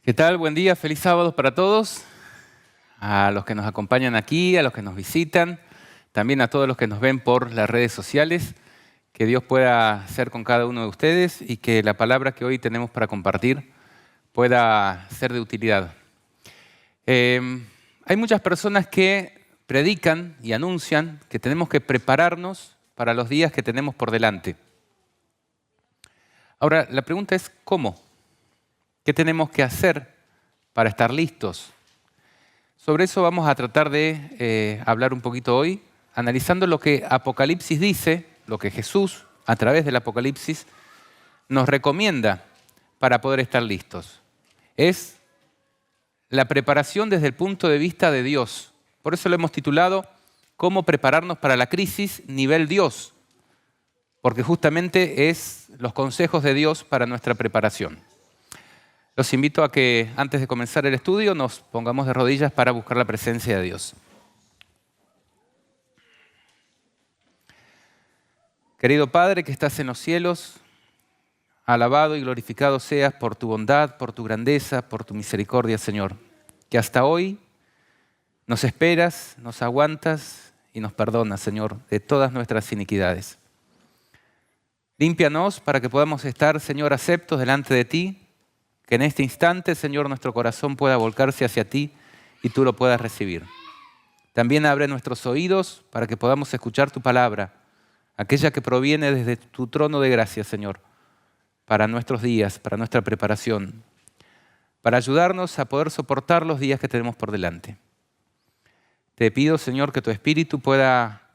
¿Qué tal? Buen día, feliz sábado para todos, a los que nos acompañan aquí, a los que nos visitan, también a todos los que nos ven por las redes sociales. Que Dios pueda ser con cada uno de ustedes y que la palabra que hoy tenemos para compartir pueda ser de utilidad. Hay muchas personas que predican y anuncian que tenemos que prepararnos para los días que tenemos por delante. Ahora, la pregunta es ¿cómo? ¿Qué tenemos que hacer para estar listos? Sobre eso vamos a tratar de hablar un poquito hoy, analizando lo que Apocalipsis dice, lo que Jesús, a través del Apocalipsis, nos recomienda para poder estar listos. Es la preparación desde el punto de vista de Dios. Por eso lo hemos titulado ¿Cómo prepararnos para la crisis nivel Dios? Porque justamente es los consejos de Dios para nuestra preparación. Los invito a que antes de comenzar el estudio nos pongamos de rodillas para buscar la presencia de Dios. Querido Padre que estás en los cielos, alabado y glorificado seas por tu bondad, por tu grandeza, por tu misericordia, Señor. Que hasta hoy nos esperas, nos aguantas y nos perdonas, Señor, de todas nuestras iniquidades. Límpianos para que podamos estar, Señor, aceptos delante de ti. Que en este instante, Señor, nuestro corazón pueda volcarse hacia ti y tú lo puedas recibir. También abre nuestros oídos para que podamos escuchar tu palabra, aquella que proviene desde tu trono de gracia, Señor, para nuestros días, para nuestra preparación, para ayudarnos a poder soportar los días que tenemos por delante. Te pido, Señor, que tu Espíritu pueda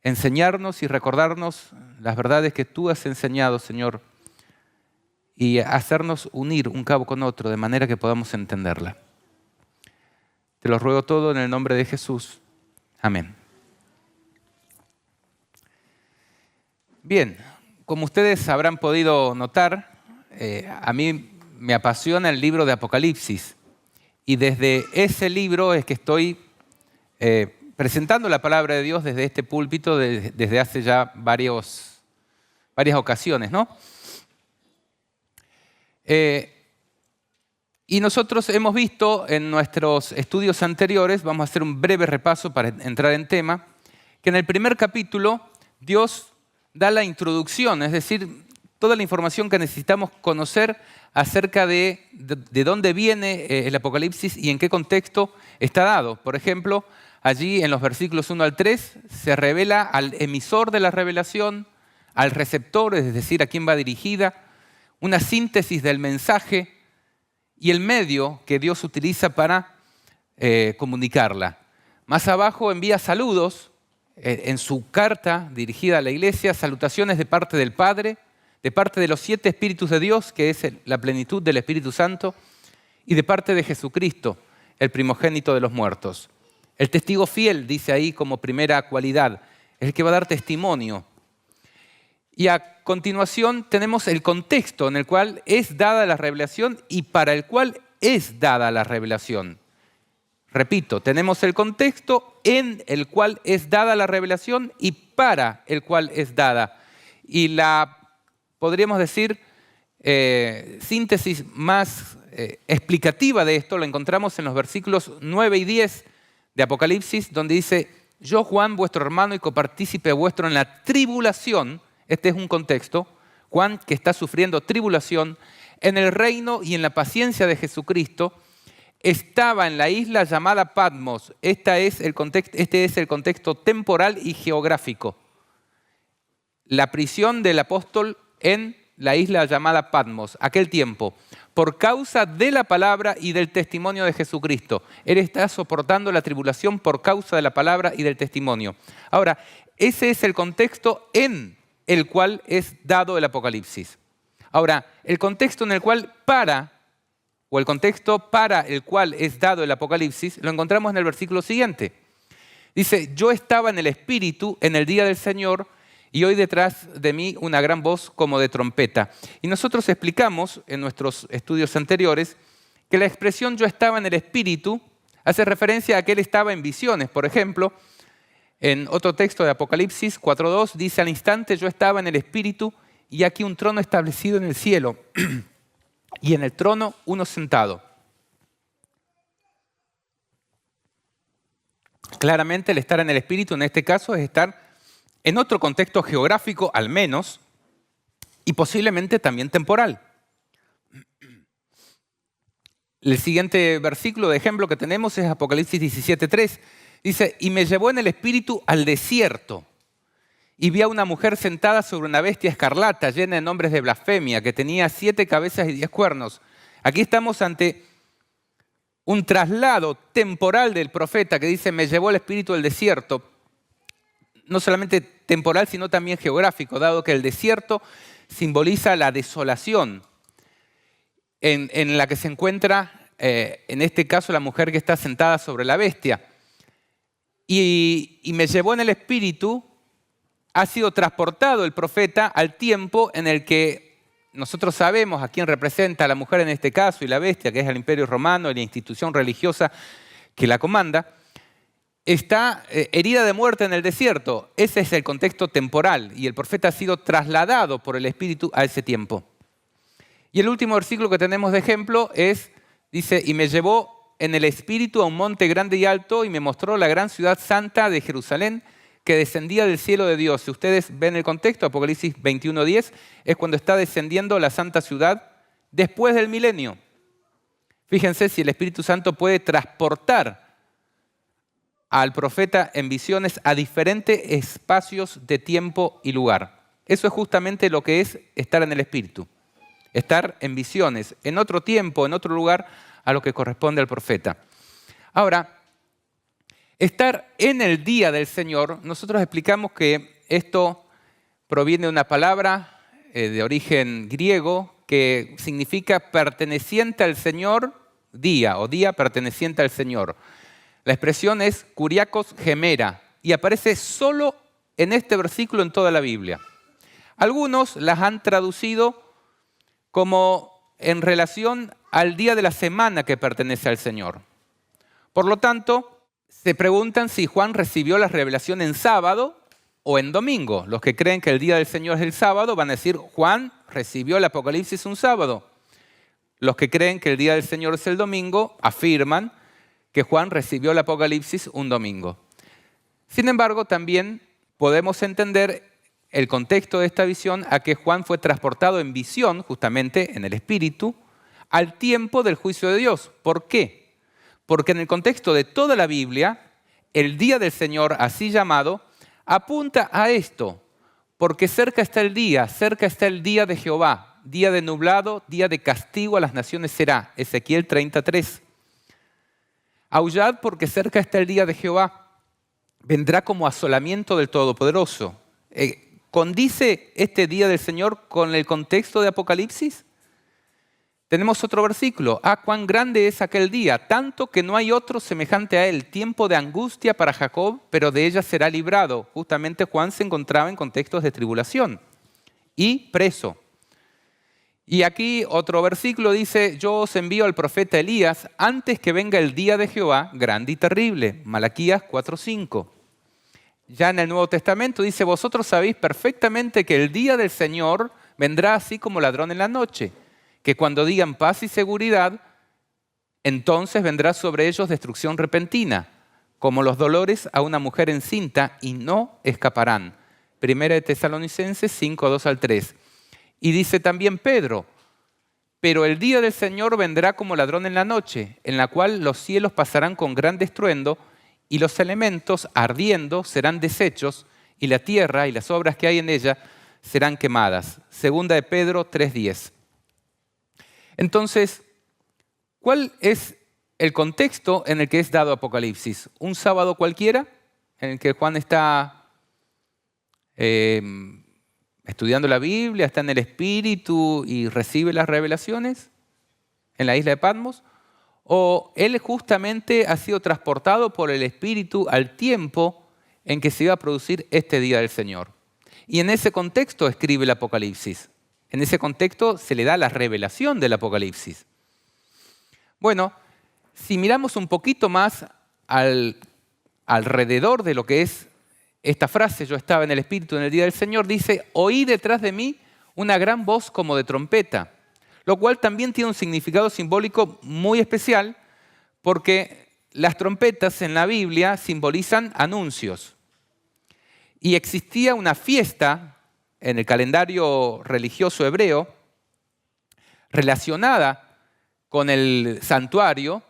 enseñarnos y recordarnos las verdades que tú has enseñado, Señor, y hacernos unir un cabo con otro de manera que podamos entenderla. Te lo ruego todo en el nombre de Jesús. Amén. Bien, como ustedes habrán podido notar, a mí me apasiona el libro de Apocalipsis y desde ese libro es que estoy presentando la palabra de Dios desde este púlpito desde hace ya varias ocasiones, ¿no? Y nosotros hemos visto en nuestros estudios anteriores, vamos a hacer un breve repaso para entrar en tema, que en el primer capítulo Dios da la introducción, es decir, toda la información que necesitamos conocer acerca de dónde viene el Apocalipsis y en qué contexto está dado. Por ejemplo, allí en los versículos 1 al 3 se revela al emisor de la revelación, al receptor, es decir, a quién va dirigida, una síntesis del mensaje y el medio que Dios utiliza para comunicarla. Más abajo envía saludos en su carta dirigida a la iglesia, salutaciones de parte del Padre, de parte de los 7 Espíritus de Dios, que es la plenitud del Espíritu Santo, y de parte de Jesucristo, el primogénito de los muertos. El testigo fiel, dice ahí como primera cualidad, es el que va a dar testimonio. Y a continuación tenemos el contexto en el cual es dada la revelación y para el cual es dada la revelación. Repito, tenemos el contexto en el cual es dada la revelación y para el cual es dada. Y la, podríamos decir, síntesis más explicativa de esto la encontramos en los versículos 9 y 10 de Apocalipsis, donde dice: yo, Juan, vuestro hermano y copartícipe vuestro en la tribulación. Este es un contexto. Juan, que está sufriendo tribulación en el reino y en la paciencia de Jesucristo, estaba en la isla llamada Patmos. Este es el contexto temporal y geográfico. La prisión del apóstol en la isla llamada Patmos, aquel tiempo, por causa de la palabra y del testimonio de Jesucristo. Él está soportando la tribulación por causa de la palabra y del testimonio. Ahora, ese es el contexto en el cual es dado el Apocalipsis. Ahora, el contexto en el cual el contexto para el cual es dado el Apocalipsis, lo encontramos en el versículo siguiente. Dice: yo estaba en el Espíritu en el día del Señor y oí detrás de mí una gran voz como de trompeta. Y nosotros explicamos en nuestros estudios anteriores que la expresión yo estaba en el Espíritu hace referencia a que él estaba en visiones. Por ejemplo, en otro texto de Apocalipsis 4.2 dice: al instante yo estaba en el Espíritu y aquí un trono establecido en el cielo. y en el trono uno sentado. Claramente el estar en el Espíritu en este caso es estar en otro contexto geográfico al menos y posiblemente también temporal. El siguiente versículo de ejemplo que tenemos es Apocalipsis 17:3. Dice, y me llevó en el Espíritu al desierto y vi a una mujer sentada sobre una bestia escarlata llena de nombres de blasfemia que tenía 7 cabezas y 10 cuernos. Aquí estamos ante un traslado temporal del profeta que dice, me llevó el Espíritu al desierto. No solamente temporal, sino también geográfico, dado que el desierto simboliza la desolación en la que se encuentra, en este caso, la mujer que está sentada sobre la bestia. Y me llevó en el Espíritu, ha sido transportado el profeta al tiempo en el que nosotros sabemos a quién representa a la mujer en este caso y la bestia, que es el Imperio Romano y la institución religiosa que la comanda. Está herida de muerte en el desierto. Ese es el contexto temporal y el profeta ha sido trasladado por el Espíritu a ese tiempo. Y el último versículo que tenemos de ejemplo dice, y me llevó en el Espíritu a un monte grande y alto y me mostró la gran ciudad santa de Jerusalén que descendía del cielo de Dios. Si ustedes ven el contexto, Apocalipsis 21:10, es cuando está descendiendo la santa ciudad después del milenio. Fíjense si el Espíritu Santo puede transportar al profeta en visiones a diferentes espacios de tiempo y lugar. Eso es justamente lo que es estar en el Espíritu. Estar en visiones, en otro tiempo, en otro lugar, a lo que corresponde al profeta. Ahora, estar en el día del Señor, nosotros explicamos que esto proviene de una palabra de origen griego que significa perteneciente al Señor, día, o día perteneciente al Señor. La expresión es kuriakos gemera y aparece solo en este versículo en toda la Biblia. Algunos las han traducido como en relación al día de la semana que pertenece al Señor. Por lo tanto, se preguntan si Juan recibió la revelación en sábado o en domingo. Los que creen que el día del Señor es el sábado van a decir, Juan recibió el Apocalipsis un sábado. Los que creen que el día del Señor es el domingo afirman que Juan recibió el Apocalipsis un domingo. Sin embargo, también podemos entender el contexto de esta visión a que Juan fue transportado en visión, justamente en el Espíritu, al tiempo del juicio de Dios. ¿Por qué? Porque en el contexto de toda la Biblia, el día del Señor, así llamado, apunta a esto, porque cerca está el día de Jehová, día de nublado, día de castigo a las naciones será. Ezequiel 33. Aullad porque cerca está el día de Jehová, vendrá como asolamiento del Todopoderoso. ¿Condice este día del Señor con el contexto de Apocalipsis? Tenemos otro versículo. Cuán grande es aquel día, tanto que no hay otro semejante a él. Tiempo de angustia para Jacob, pero de ella será librado. Justamente Juan se encontraba en contextos de tribulación y preso. Y aquí otro versículo dice, yo os envío al profeta Elías antes que venga el día de Jehová, grande y terrible. Malaquías 4:5. Ya en el Nuevo Testamento dice, vosotros sabéis perfectamente que el día del Señor vendrá así como ladrón en la noche, que cuando digan paz y seguridad, entonces vendrá sobre ellos destrucción repentina, como los dolores a una mujer encinta, y no escaparán. Primera de Tesalonicenses 5:2-3. Y dice también Pedro, pero el día del Señor vendrá como ladrón en la noche, en la cual los cielos pasarán con gran estruendo, y los elementos ardiendo serán deshechos, y la tierra y las obras que hay en ella serán quemadas. Segunda de Pedro 3:10. Entonces, ¿cuál es el contexto en el que es dado Apocalipsis? ¿Un sábado cualquiera en el que Juan está estudiando la Biblia, está en el Espíritu y recibe las revelaciones en la isla de Patmos? ¿O él justamente ha sido transportado por el Espíritu al tiempo en que se iba a producir este día del Señor? Y en ese contexto escribe el Apocalipsis. En ese contexto se le da la revelación del Apocalipsis. Bueno, si miramos un poquito más alrededor de lo que es esta frase, yo estaba en el Espíritu en el día del Señor, dice, oí detrás de mí una gran voz como de trompeta. lo cual también tiene un significado simbólico muy especial porque las trompetas en la Biblia simbolizan anuncios. Y existía una fiesta en el calendario religioso hebreo relacionada con el santuario,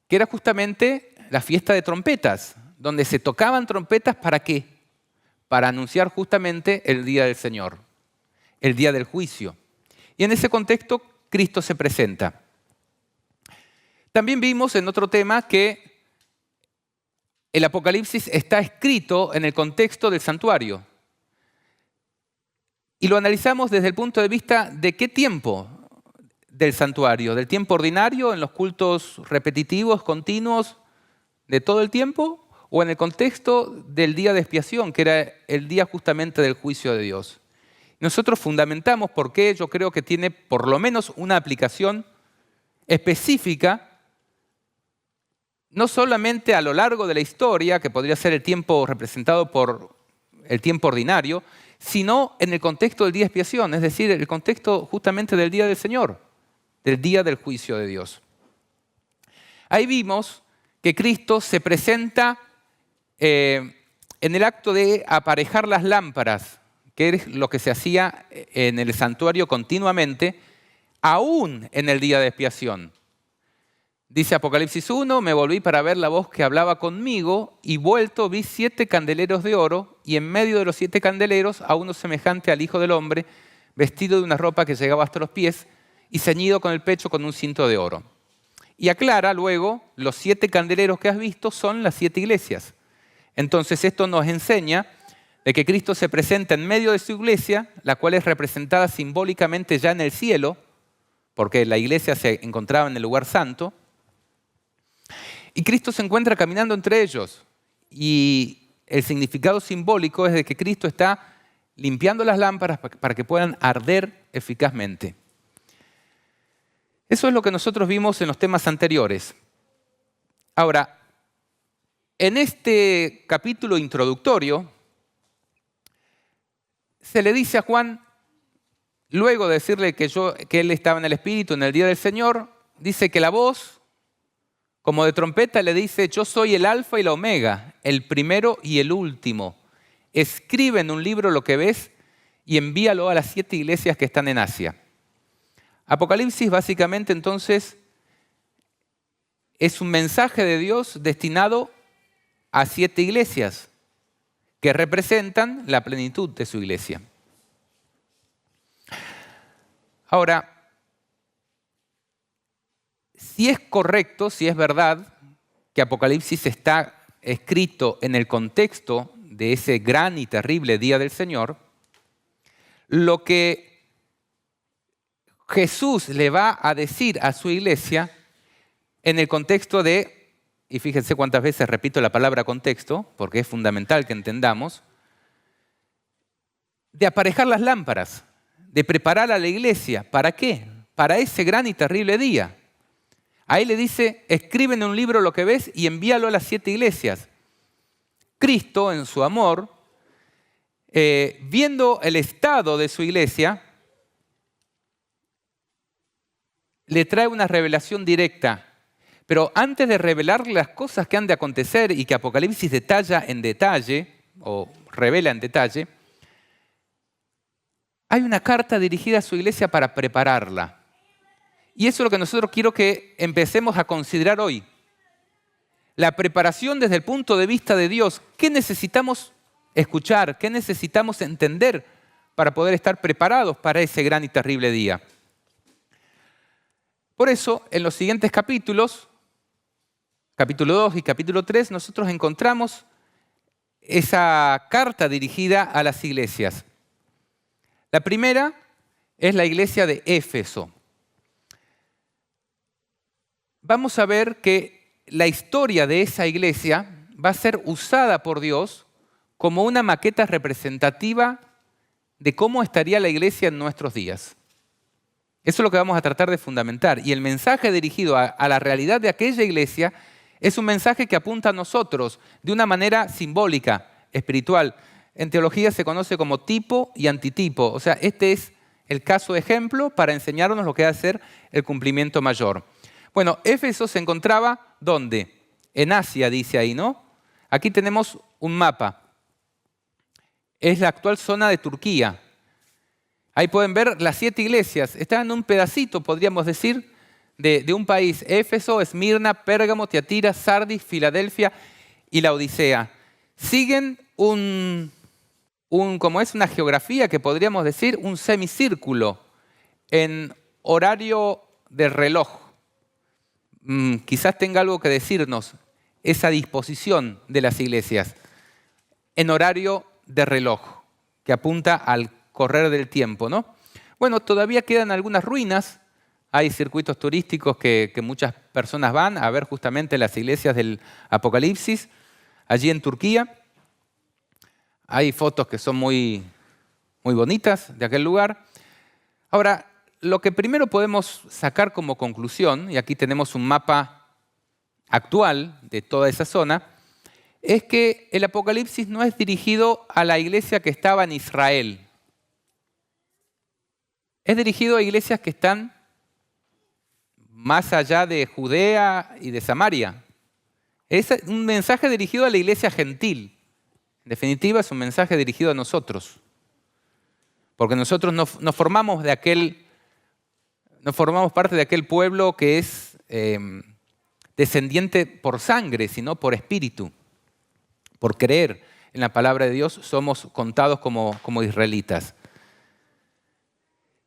que era justamente la fiesta de trompetas, donde se tocaban trompetas ¿para qué? Para anunciar justamente el día del Señor, el día del juicio. Y en ese contexto Cristo se presenta. También vimos en otro tema que el Apocalipsis está escrito en el contexto del santuario. Y lo analizamos desde el punto de vista de qué tiempo del santuario, del tiempo ordinario, en los cultos repetitivos, continuos, de todo el tiempo, o en el contexto del día de expiación, que era el día justamente del juicio de Dios. Nosotros fundamentamos por qué yo creo que tiene por lo menos una aplicación específica, no solamente a lo largo de la historia, que podría ser el tiempo representado por el tiempo ordinario, sino en el contexto del día de expiación, es decir, el contexto justamente del día del Señor, del día del juicio de Dios. Ahí vimos que Cristo se presenta en el acto de aparejar las lámparas, que es lo que se hacía en el santuario continuamente, aún en el día de expiación. Dice Apocalipsis 1, me volví para ver la voz que hablaba conmigo y vuelto vi 7 candeleros de oro y en medio de los 7 candeleros a uno semejante al Hijo del Hombre, vestido de una ropa que llegaba hasta los pies y ceñido con el pecho con un cinto de oro. Y aclara luego, los 7 candeleros que has visto son las 7 iglesias. Entonces esto nos enseña de que Cristo se presenta en medio de su iglesia, la cual es representada simbólicamente ya en el cielo, porque la iglesia se encontraba en el lugar santo, y Cristo se encuentra caminando entre ellos. Y el significado simbólico es de que Cristo está limpiando las lámparas para que puedan arder eficazmente. Eso es lo que nosotros vimos en los temas anteriores. Ahora, en este capítulo introductorio, se le dice a Juan, luego de decirle que él estaba en el Espíritu en el día del Señor, dice que la voz, como de trompeta, le dice, yo soy el Alfa y la Omega, el primero y el último. Escribe en un libro lo que ves y envíalo a las 7 iglesias que están en Asia. Apocalipsis básicamente entonces es un mensaje de Dios destinado a 7 iglesias que representan la plenitud de su iglesia. Ahora, si es correcto, si es verdad que Apocalipsis está escrito en el contexto de ese gran y terrible día del Señor, lo que Jesús le va a decir a su iglesia en el contexto de, y fíjense cuántas veces repito la palabra contexto, porque es fundamental que entendamos, de aparejar las lámparas, de preparar a la iglesia. ¿Para qué? Para ese gran y terrible día. Ahí le dice, escribe en un libro lo que ves y envíalo a las 7 iglesias. Cristo, en su amor, viendo el estado de su iglesia, le trae una revelación directa. Pero antes de revelarle las cosas que han de acontecer y que Apocalipsis detalla en detalle, o revela en detalle, hay una carta dirigida a su iglesia para prepararla. Y eso es lo que nosotros quiero que empecemos a considerar hoy. La preparación desde el punto de vista de Dios. ¿Qué necesitamos escuchar? ¿Qué necesitamos entender para poder estar preparados para ese gran y terrible día? Por eso, en los siguientes capítulos, capítulo 2 y capítulo 3, nosotros encontramos esa carta dirigida a las iglesias. La primera es la iglesia de Éfeso. Vamos a ver que la historia de esa iglesia va a ser usada por Dios como una maqueta representativa de cómo estaría la iglesia en nuestros días. Eso es lo que vamos a tratar de fundamentar. Y el mensaje dirigido a la realidad de aquella iglesia es un mensaje que apunta a nosotros de una manera simbólica, espiritual. En teología se conoce como tipo y antitipo. O sea, este es el caso de ejemplo para enseñarnos lo que va a ser el cumplimiento mayor. Bueno, Éfeso se encontraba, ¿dónde? En Asia, dice ahí, ¿no? Aquí tenemos un mapa. Es la actual zona de Turquía. Ahí pueden ver las 7 iglesias. Están en un pedacito, podríamos decir, de un país. Éfeso, Esmirna, Pérgamo, Tiatira, Sardis, Filadelfia y la Odisea. Siguen como es una geografía que podríamos decir un semicírculo en horario de reloj. Quizás tenga algo que decirnos esa disposición de las iglesias en horario de reloj que apunta al correr del tiempo, ¿no? Bueno, todavía quedan algunas ruinas. Hay circuitos turísticos que muchas personas van a ver justamente las iglesias del Apocalipsis allí en Turquía. Hay fotos que son muy bonitas de aquel lugar. Ahora, lo que primero podemos sacar como conclusión, y aquí tenemos un mapa actual de toda esa zona, es que el Apocalipsis no es dirigido a la iglesia que estaba en Israel. Es dirigido a iglesias que están más allá de Judea y de Samaria. Es un mensaje dirigido a la iglesia gentil. En definitiva, es un mensaje dirigido a nosotros. Porque nosotros no formamos parte de aquel pueblo que es descendiente por sangre, sino por espíritu. Por creer en la palabra de Dios somos contados como israelitas.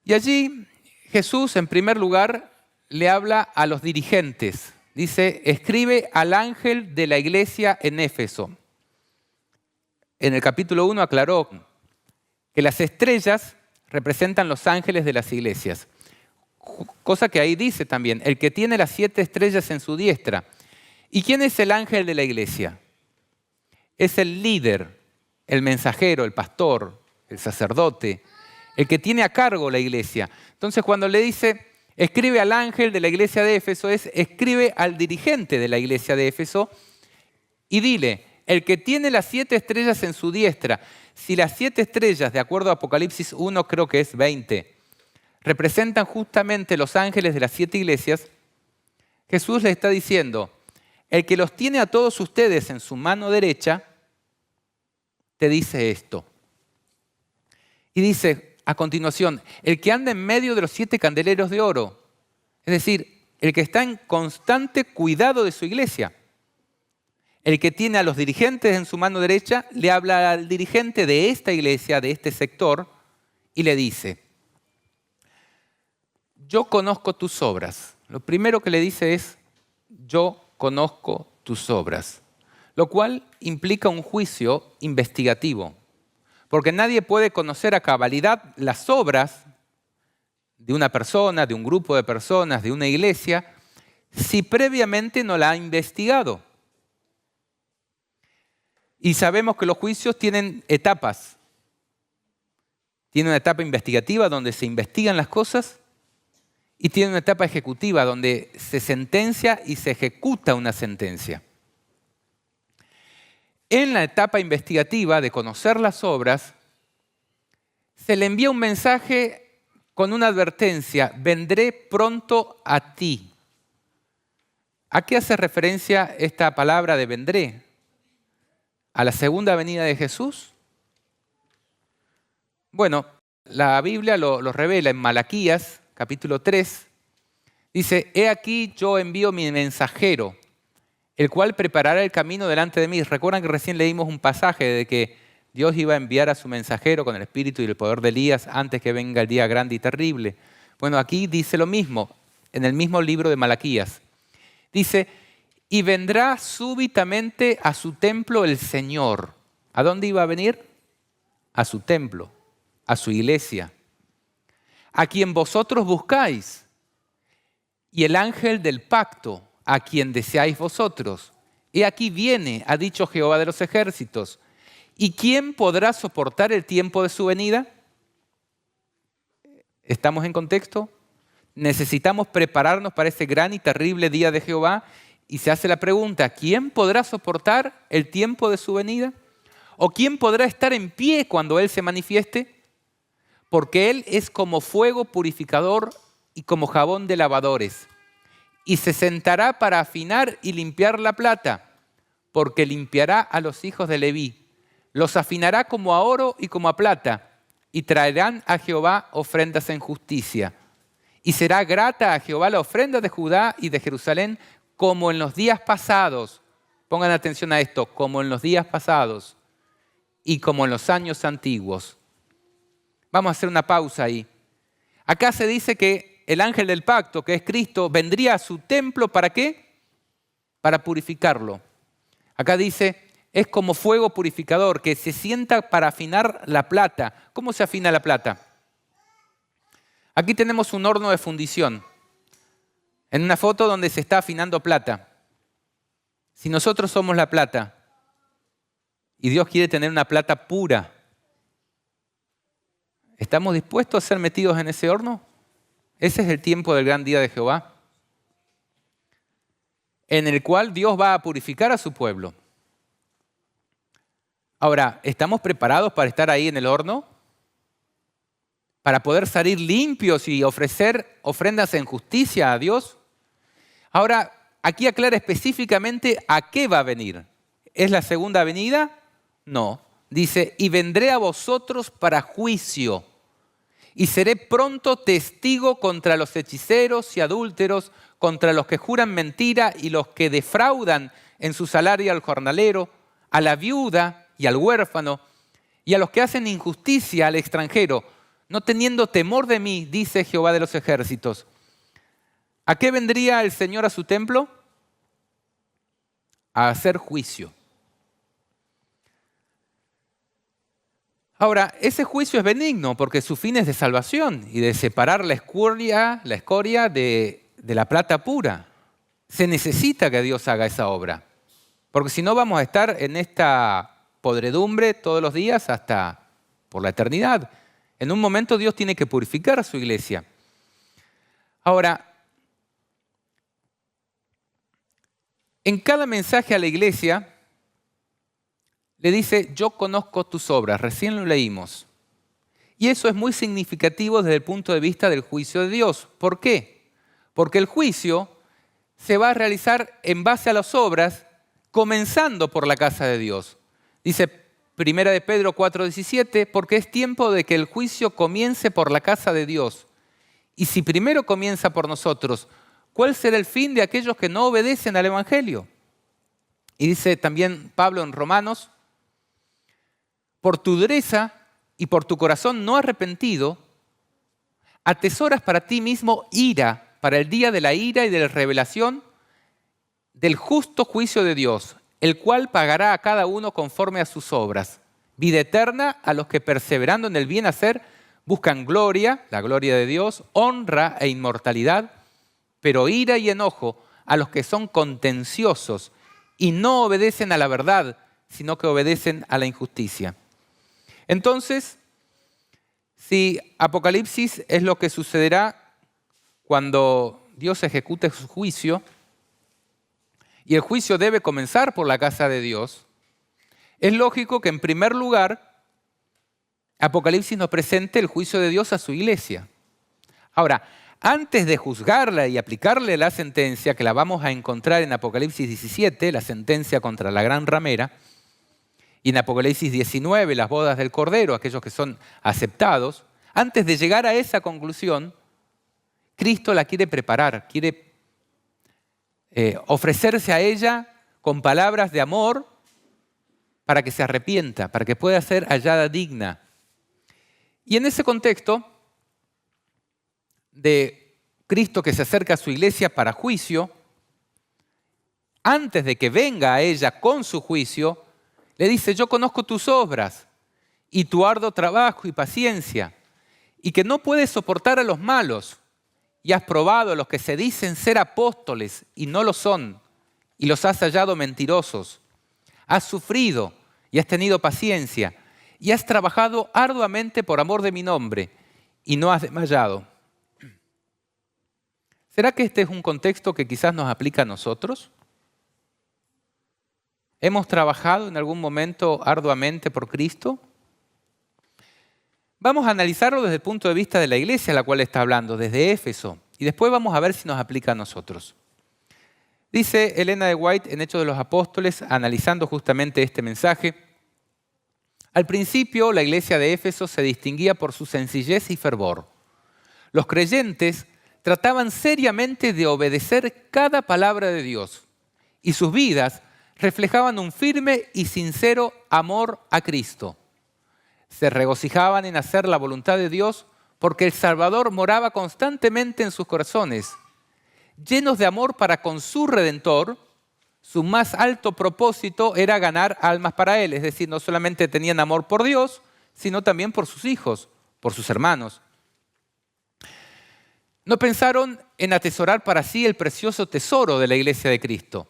Y allí Jesús, en primer lugar, le habla a los dirigentes. Dice, escribe al ángel de la iglesia en Éfeso. En el capítulo 1 aclaró que las estrellas representan los ángeles de las iglesias. Cosa que ahí dice también, el que tiene las 7 estrellas en su diestra. ¿Y quién es el ángel de la iglesia? Es el líder, el mensajero, el pastor, el sacerdote, el que tiene a cargo la iglesia. Entonces cuando le dice, escribe al ángel de la iglesia de Éfeso, escribe al dirigente de la iglesia de Éfeso y dile, el que tiene las 7 estrellas en su diestra, si las 7 estrellas, de acuerdo a Apocalipsis 1, creo que es 20, representan justamente los ángeles de las 7 iglesias, Jesús le está diciendo, el que los tiene a todos ustedes en su mano derecha, te dice esto. Y dice a continuación, el que anda en medio de los 7 candeleros de oro, es decir, el que está en constante cuidado de su iglesia. El que tiene a los dirigentes en su mano derecha, le habla al dirigente de esta iglesia, de este sector, y le dice, yo conozco tus obras. Lo primero que le dice es, yo conozco tus obras, lo cual implica un juicio investigativo, porque nadie puede conocer a cabalidad las obras de una persona, de un grupo de personas, de una iglesia, si previamente no la ha investigado. Y sabemos que los juicios tienen etapas. Tiene una etapa investigativa donde se investigan las cosas y tiene una etapa ejecutiva donde se sentencia y se ejecuta una sentencia. En la etapa investigativa de conocer las obras, se le envía un mensaje con una advertencia, vendré pronto a ti. ¿A qué hace referencia esta palabra de vendré? ¿A la segunda venida de Jesús? Bueno, la Biblia lo revela en Malaquías, capítulo 3. Dice, he aquí yo envío mi mensajero, el cual preparará el camino delante de mí. Recuerdan que recién leímos un pasaje de que Dios iba a enviar a su mensajero con el espíritu y el poder de Elías antes que venga el día grande y terrible. Bueno, aquí dice lo mismo, en el mismo libro de Malaquías. Dice, y vendrá súbitamente a su templo el Señor. ¿A dónde iba a venir? A su templo, a su iglesia, a quien vosotros buscáis, y el ángel del pacto, a quien deseáis vosotros. He aquí viene, ha dicho Jehová de los ejércitos. ¿Y quién podrá soportar el tiempo de su venida? ¿Estamos en contexto? Necesitamos prepararnos para ese gran y terrible día de Jehová. Y se hace la pregunta, ¿quién podrá soportar el tiempo de su venida? ¿O quién podrá estar en pie cuando Él se manifieste? porque Él es como fuego purificador y como jabón de lavadores. Y se sentará para afinar y limpiar la plata, porque limpiará a los hijos de Leví. Los afinará como a oro y como a plata, y traerán a Jehová ofrendas en justicia. Y será grata a Jehová la ofrenda de Judá y de Jerusalén, como en los días pasados. Pongan atención a esto, como en los días pasados y como en los años antiguos. Vamos a hacer una pausa ahí. Acá se dice que el ángel del pacto, que es Cristo, vendría a su templo, ¿para qué? Para purificarlo. Acá dice, es como fuego purificador que se sienta para afinar la plata. ¿Cómo se afina la plata? Aquí tenemos un horno de fundición. En una foto donde se está afinando plata. Si nosotros somos la plata y Dios quiere tener una plata pura, ¿estamos dispuestos a ser metidos en ese horno? Ese es el tiempo del gran día de Jehová, en el cual Dios va a purificar a su pueblo. Ahora, ¿estamos preparados para estar ahí en el horno? ¿Para poder salir limpios y ofrecer ofrendas en justicia a Dios? Ahora, aquí aclara específicamente a qué va a venir. ¿Es la segunda venida? No. Dice, y vendré a vosotros para juicio, y seré pronto testigo contra los hechiceros y adúlteros, contra los que juran mentira y los que defraudan en su salario al jornalero, a la viuda y al huérfano, y a los que hacen injusticia al extranjero, no teniendo temor de mí, dice Jehová de los ejércitos. ¿A qué vendría el Señor a su templo? A hacer juicio. Ahora, ese juicio es benigno porque su fin es de salvación y de separar la escoria de la plata pura. Se necesita que Dios haga esa obra, porque si no vamos a estar en esta podredumbre todos los días hasta por la eternidad. En un momento Dios tiene que purificar a su iglesia. Ahora, en cada mensaje a la iglesia le dice, yo conozco tus obras, recién lo leímos. Y eso es muy significativo desde el punto de vista del juicio de Dios. ¿Por qué? Porque el juicio se va a realizar en base a las obras, comenzando por la casa de Dios. Dice 1 de Pedro 4:17, porque es tiempo de que el juicio comience por la casa de Dios. Y si primero comienza por nosotros, ¿cuál será el fin de aquellos que no obedecen al Evangelio? Y dice también Pablo en Romanos, por tu dureza y por tu corazón no arrepentido, atesoras para ti mismo ira para el día de la ira y de la revelación del justo juicio de Dios, el cual pagará a cada uno conforme a sus obras. Vida eterna a los que perseverando en el bien hacer buscan gloria, la gloria de Dios, honra e inmortalidad, pero ira y enojo a los que son contenciosos y no obedecen a la verdad, sino que obedecen a la injusticia. Entonces, si Apocalipsis es lo que sucederá cuando Dios ejecute su juicio, y el juicio debe comenzar por la casa de Dios, es lógico que en primer lugar Apocalipsis nos presente el juicio de Dios a su iglesia. Ahora, antes de juzgarla y aplicarle la sentencia, que la vamos a encontrar en Apocalipsis 17, la sentencia contra la gran ramera, y en Apocalipsis 19, las bodas del Cordero, aquellos que son aceptados, antes de llegar a esa conclusión, Cristo la quiere preparar, quiere ofrecerse a ella con palabras de amor para que se arrepienta, para que pueda ser hallada digna. Y en ese contexto de Cristo que se acerca a su iglesia para juicio, antes de que venga a ella con su juicio, le dice, yo conozco tus obras y tu arduo trabajo y paciencia, y que no puedes soportar a los malos, y has probado a los que se dicen ser apóstoles y no lo son, y los has hallado mentirosos. Has sufrido y has tenido paciencia, y has trabajado arduamente por amor de mi nombre, y no has desmayado. ¿Será que este es un contexto que quizás nos aplica a nosotros? ¿Hemos trabajado en algún momento arduamente por Cristo? Vamos a analizarlo desde el punto de vista de la iglesia a la cual está hablando, desde Éfeso. Y después vamos a ver si nos aplica a nosotros. Dice Elena de White en Hechos de los Apóstoles, analizando justamente este mensaje: al principio la iglesia de Éfeso se distinguía por su sencillez y fervor. Los creyentes trataban seriamente de obedecer cada palabra de Dios y sus vidas reflejaban un firme y sincero amor a Cristo. Se regocijaban en hacer la voluntad de Dios porque el Salvador moraba constantemente en sus corazones. Llenos de amor para con su Redentor, su más alto propósito era ganar almas para Él. Es decir, no solamente tenían amor por Dios, sino también por sus hijos, por sus hermanos. No pensaron en atesorar para sí el precioso tesoro de la iglesia de Cristo.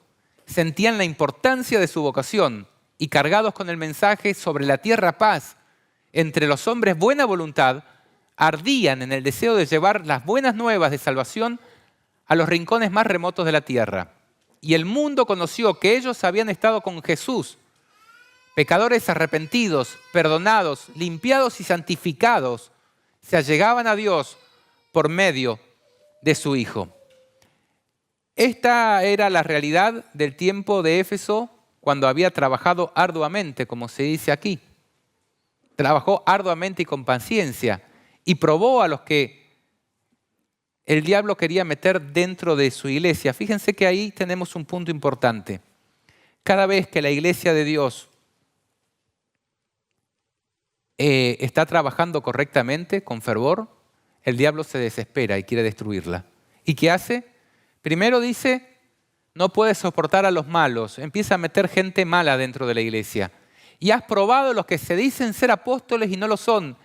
Sentían la importancia de su vocación y, cargados con el mensaje sobre la tierra paz entre los hombres buena voluntad, ardían en el deseo de llevar las buenas nuevas de salvación a los rincones más remotos de la tierra. Y el mundo conoció que ellos habían estado con Jesús, pecadores arrepentidos, perdonados, limpiados y santificados, se allegaban a Dios por medio de su Hijo. Esta era la realidad del tiempo de Éfeso cuando había trabajado arduamente, como se dice aquí. Trabajó arduamente y con paciencia y probó a los que el diablo quería meter dentro de su iglesia. Fíjense que ahí tenemos un punto importante. Cada vez que la iglesia de Dios está trabajando correctamente, con fervor, el diablo se desespera y quiere destruirla. ¿Y qué hace? Primero dice, no puede soportar a los malos. Empieza a meter gente mala dentro de la iglesia. Y has probado los que se dicen ser apóstoles y no lo son.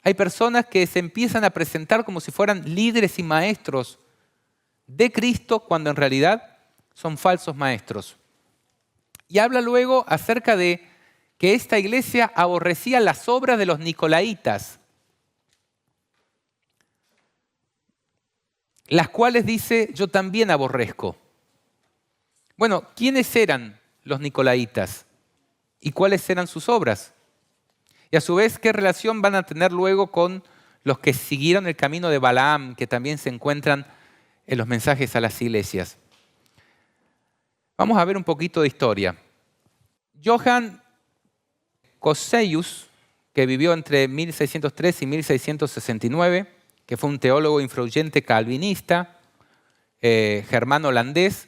Hay personas que se empiezan a presentar como si fueran líderes y maestros de Cristo, cuando en realidad son falsos maestros. Y habla luego acerca de que esta iglesia aborrecía las obras de los nicolaítas, las cuales dice, yo también aborrezco. Bueno, ¿quiénes eran los nicolaítas? ¿Y cuáles eran sus obras? Y a su vez, ¿qué relación van a tener luego con los que siguieron el camino de Balaam, que también se encuentran en los mensajes a las iglesias? Vamos a ver un poquito de historia. Johann Cosseius, que vivió entre 1603 y 1669, que fue un teólogo influyente calvinista, germano holandés,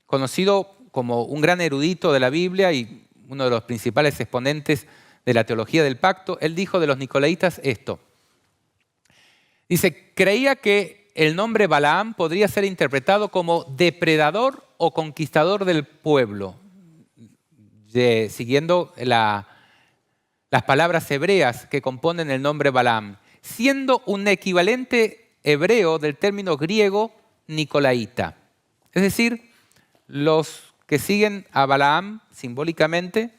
conocido como un gran erudito de la Biblia y uno de los principales exponentes de la teología del pacto. Él dijo de los nicolaítas esto. Dice, creía que el nombre Balaam podría ser interpretado como depredador o conquistador del pueblo, siguiendo las palabras hebreas que componen el nombre Balaam, siendo un equivalente hebreo del término griego nicolaíta. Es decir, los que siguen a Balaam simbólicamente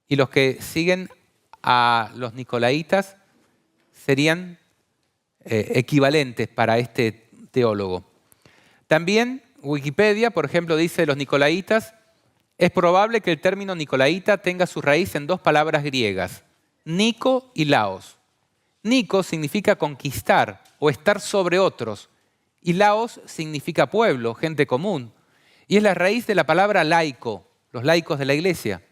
y los que siguen a los nicolaítas serían equivalentes para este teólogo. También Wikipedia, por ejemplo, dice de los nicolaítas, es probable que el término nicolaíta tenga su raíz en dos palabras griegas, Nico y Laos. Nico significa conquistar o estar sobre otros, y Laos significa pueblo, gente común. Y es la raíz de la palabra laico, los laicos de la iglesia,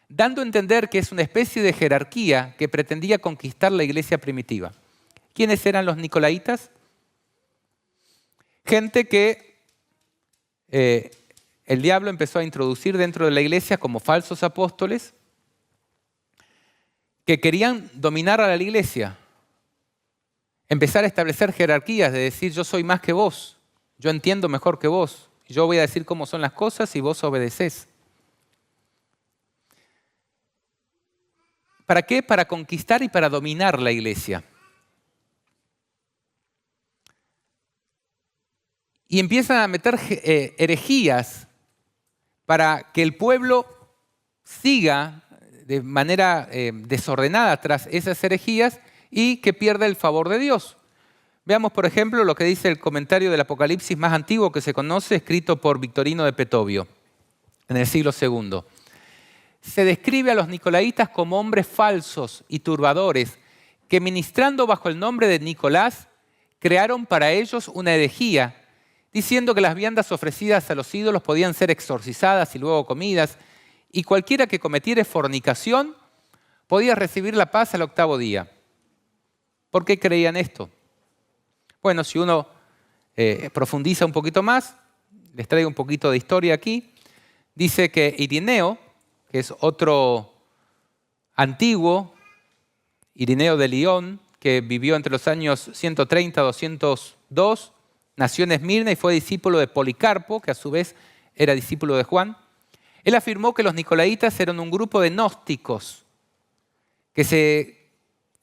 dando a entender que es una especie de jerarquía que pretendía conquistar la iglesia primitiva. ¿Quiénes eran los nicolaítas? Gente que el diablo empezó a introducir dentro de la iglesia como falsos apóstoles que querían dominar a la iglesia, empezar a establecer jerarquías, de decir yo soy más que vos, yo entiendo mejor que vos, yo voy a decir cómo son las cosas y vos obedecés. ¿Para qué? Para conquistar y para dominar la iglesia. Y empiezan a meter herejías para que el pueblo siga de manera desordenada tras esas herejías y que pierda el favor de Dios. Veamos, por ejemplo, lo que dice el comentario del Apocalipsis más antiguo que se conoce, escrito por Victorino de Petovio, en el siglo II. se describe a los nicolaitas como hombres falsos y turbadores que, ministrando bajo el nombre de Nicolás, crearon para ellos una herejía, diciendo que las viandas ofrecidas a los ídolos podían ser exorcizadas y luego comidas, y cualquiera que cometiere fornicación podía recibir la paz al 8º día. ¿Por qué creían esto? Bueno, si uno profundiza un poquito más, les traigo un poquito de historia aquí. Dice que Irineo, que es otro antiguo, Irineo de Lyon, que vivió entre los años 130 y 202, nació en Esmirna y fue discípulo de Policarpo, que a su vez era discípulo de Juan. Él afirmó que los nicolaitas eran un grupo de gnósticos que se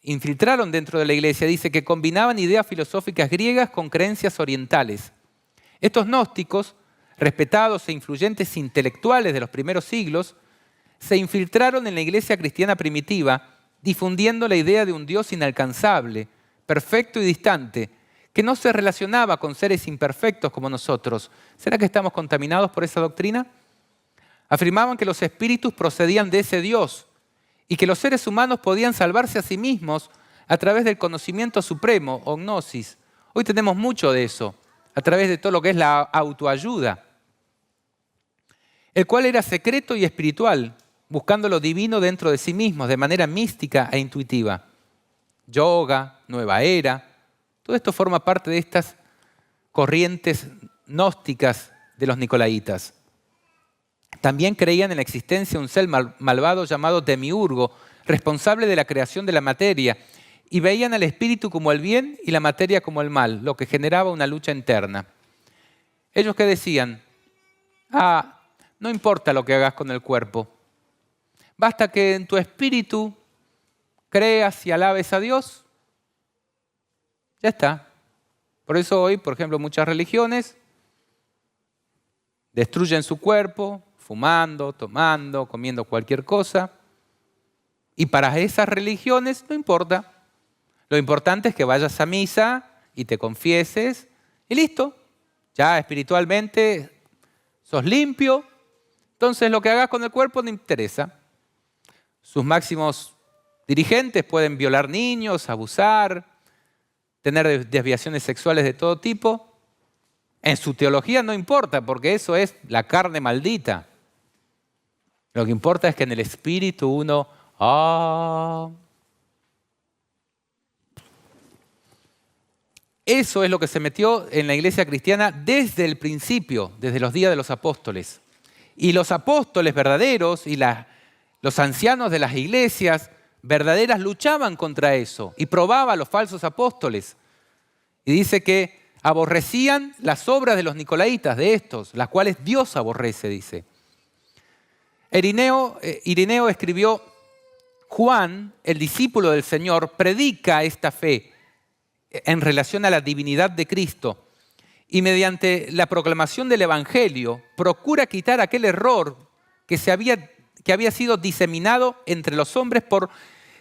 infiltraron dentro de la iglesia. Dice que combinaban ideas filosóficas griegas con creencias orientales. Estos gnósticos, respetados e influyentes intelectuales de los primeros siglos, se infiltraron en la iglesia cristiana primitiva, difundiendo la idea de un Dios inalcanzable, perfecto y distante, que no se relacionaba con seres imperfectos como nosotros. ¿Será que estamos contaminados por esa doctrina? Afirmaban que los espíritus procedían de ese Dios y que los seres humanos podían salvarse a sí mismos a través del conocimiento supremo o gnosis. Hoy tenemos mucho de eso, a través de todo lo que es la autoayuda, el cual era secreto y espiritual, buscando lo divino dentro de sí mismos, de manera mística e intuitiva. Yoga, nueva era, todo esto forma parte de estas corrientes gnósticas de los nicolaitas. También creían en la existencia de un ser malvado llamado Demiurgo, responsable de la creación de la materia, y veían al espíritu como el bien y la materia como el mal, lo que generaba una lucha interna. Ellos que decían, no importa lo que hagas con el cuerpo, basta que en tu espíritu creas y alabes a Dios, ya está. Por eso hoy, por ejemplo, muchas religiones destruyen su cuerpo, fumando, tomando, comiendo cualquier cosa. Y para esas religiones no importa. Lo importante es que vayas a misa y te confieses y listo. Ya espiritualmente sos limpio. Entonces lo que hagas con el cuerpo no interesa. Sus máximos dirigentes pueden violar niños, abusar, tener desviaciones sexuales de todo tipo. En su teología no importa, porque eso es la carne maldita. Lo que importa es que en el espíritu uno, Eso es lo que se metió en la iglesia cristiana desde el principio, desde los días de los apóstoles. Y los apóstoles verdaderos y los ancianos de las iglesias verdaderas luchaban contra eso y probaban a los falsos apóstoles. Y dice que aborrecían las obras de los nicolaitas, de estos, las cuales Dios aborrece, dice. Irineo escribió, Juan, el discípulo del Señor, predica esta fe en relación a la divinidad de Cristo y mediante la proclamación del Evangelio procura quitar aquel error que había sido diseminado entre los hombres por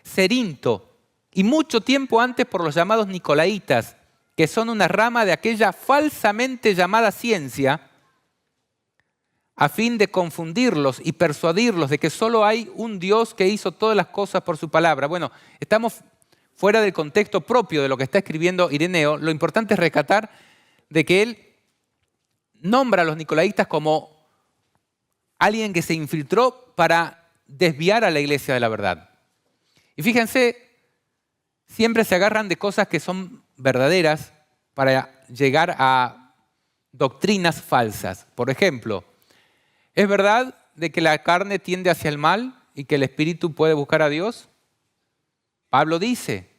Cerinto y mucho tiempo antes por los llamados nicolaitas, que son una rama de aquella falsamente llamada ciencia, a fin de confundirlos y persuadirlos de que solo hay un Dios que hizo todas las cosas por su palabra. Bueno, estamos fuera del contexto propio de lo que está escribiendo Irineo. Lo importante es rescatar de que él nombra a los nicolaitas como alguien que se infiltró para desviar a la iglesia de la verdad. Y fíjense, siempre se agarran de cosas que son verdaderas para llegar a doctrinas falsas. Por ejemplo, ¿es verdad de que la carne tiende hacia el mal y que el espíritu puede buscar a Dios? Pablo dice,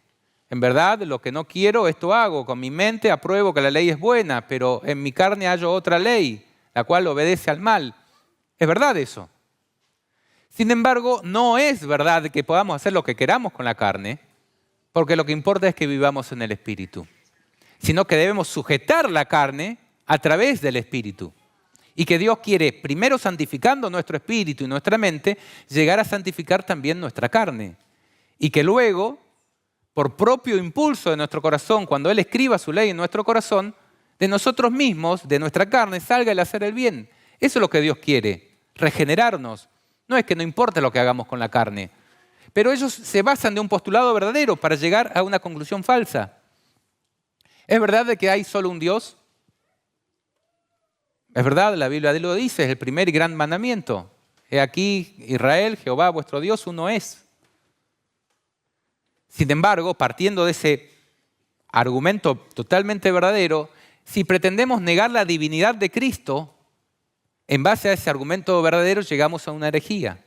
en verdad lo que no quiero, esto hago. Con mi mente apruebo que la ley es buena, pero en mi carne hallo otra ley, la cual obedece al mal. ¿Es verdad eso? Sin embargo, no es verdad que podamos hacer lo que queramos con la carne, porque lo que importa es que vivamos en el espíritu, sino que debemos sujetar la carne a través del espíritu. Y que Dios quiere, primero santificando nuestro espíritu y nuestra mente, llegar a santificar también nuestra carne. Y que luego, por propio impulso de nuestro corazón, cuando Él escriba su ley en nuestro corazón, de nosotros mismos, de nuestra carne, salga el hacer el bien. Eso es lo que Dios quiere, regenerarnos, No es que no importa lo que hagamos con la carne, pero ellos se basan de un postulado verdadero para llegar a una conclusión falsa. ¿Es verdad de que hay solo un Dios? Es verdad, la Biblia lo dice, es el primer y gran mandamiento. He aquí, Israel, Jehová, vuestro Dios, uno es. Sin embargo, partiendo de ese argumento totalmente verdadero, si pretendemos negar la divinidad de Cristo, en base a ese argumento verdadero llegamos a una herejía.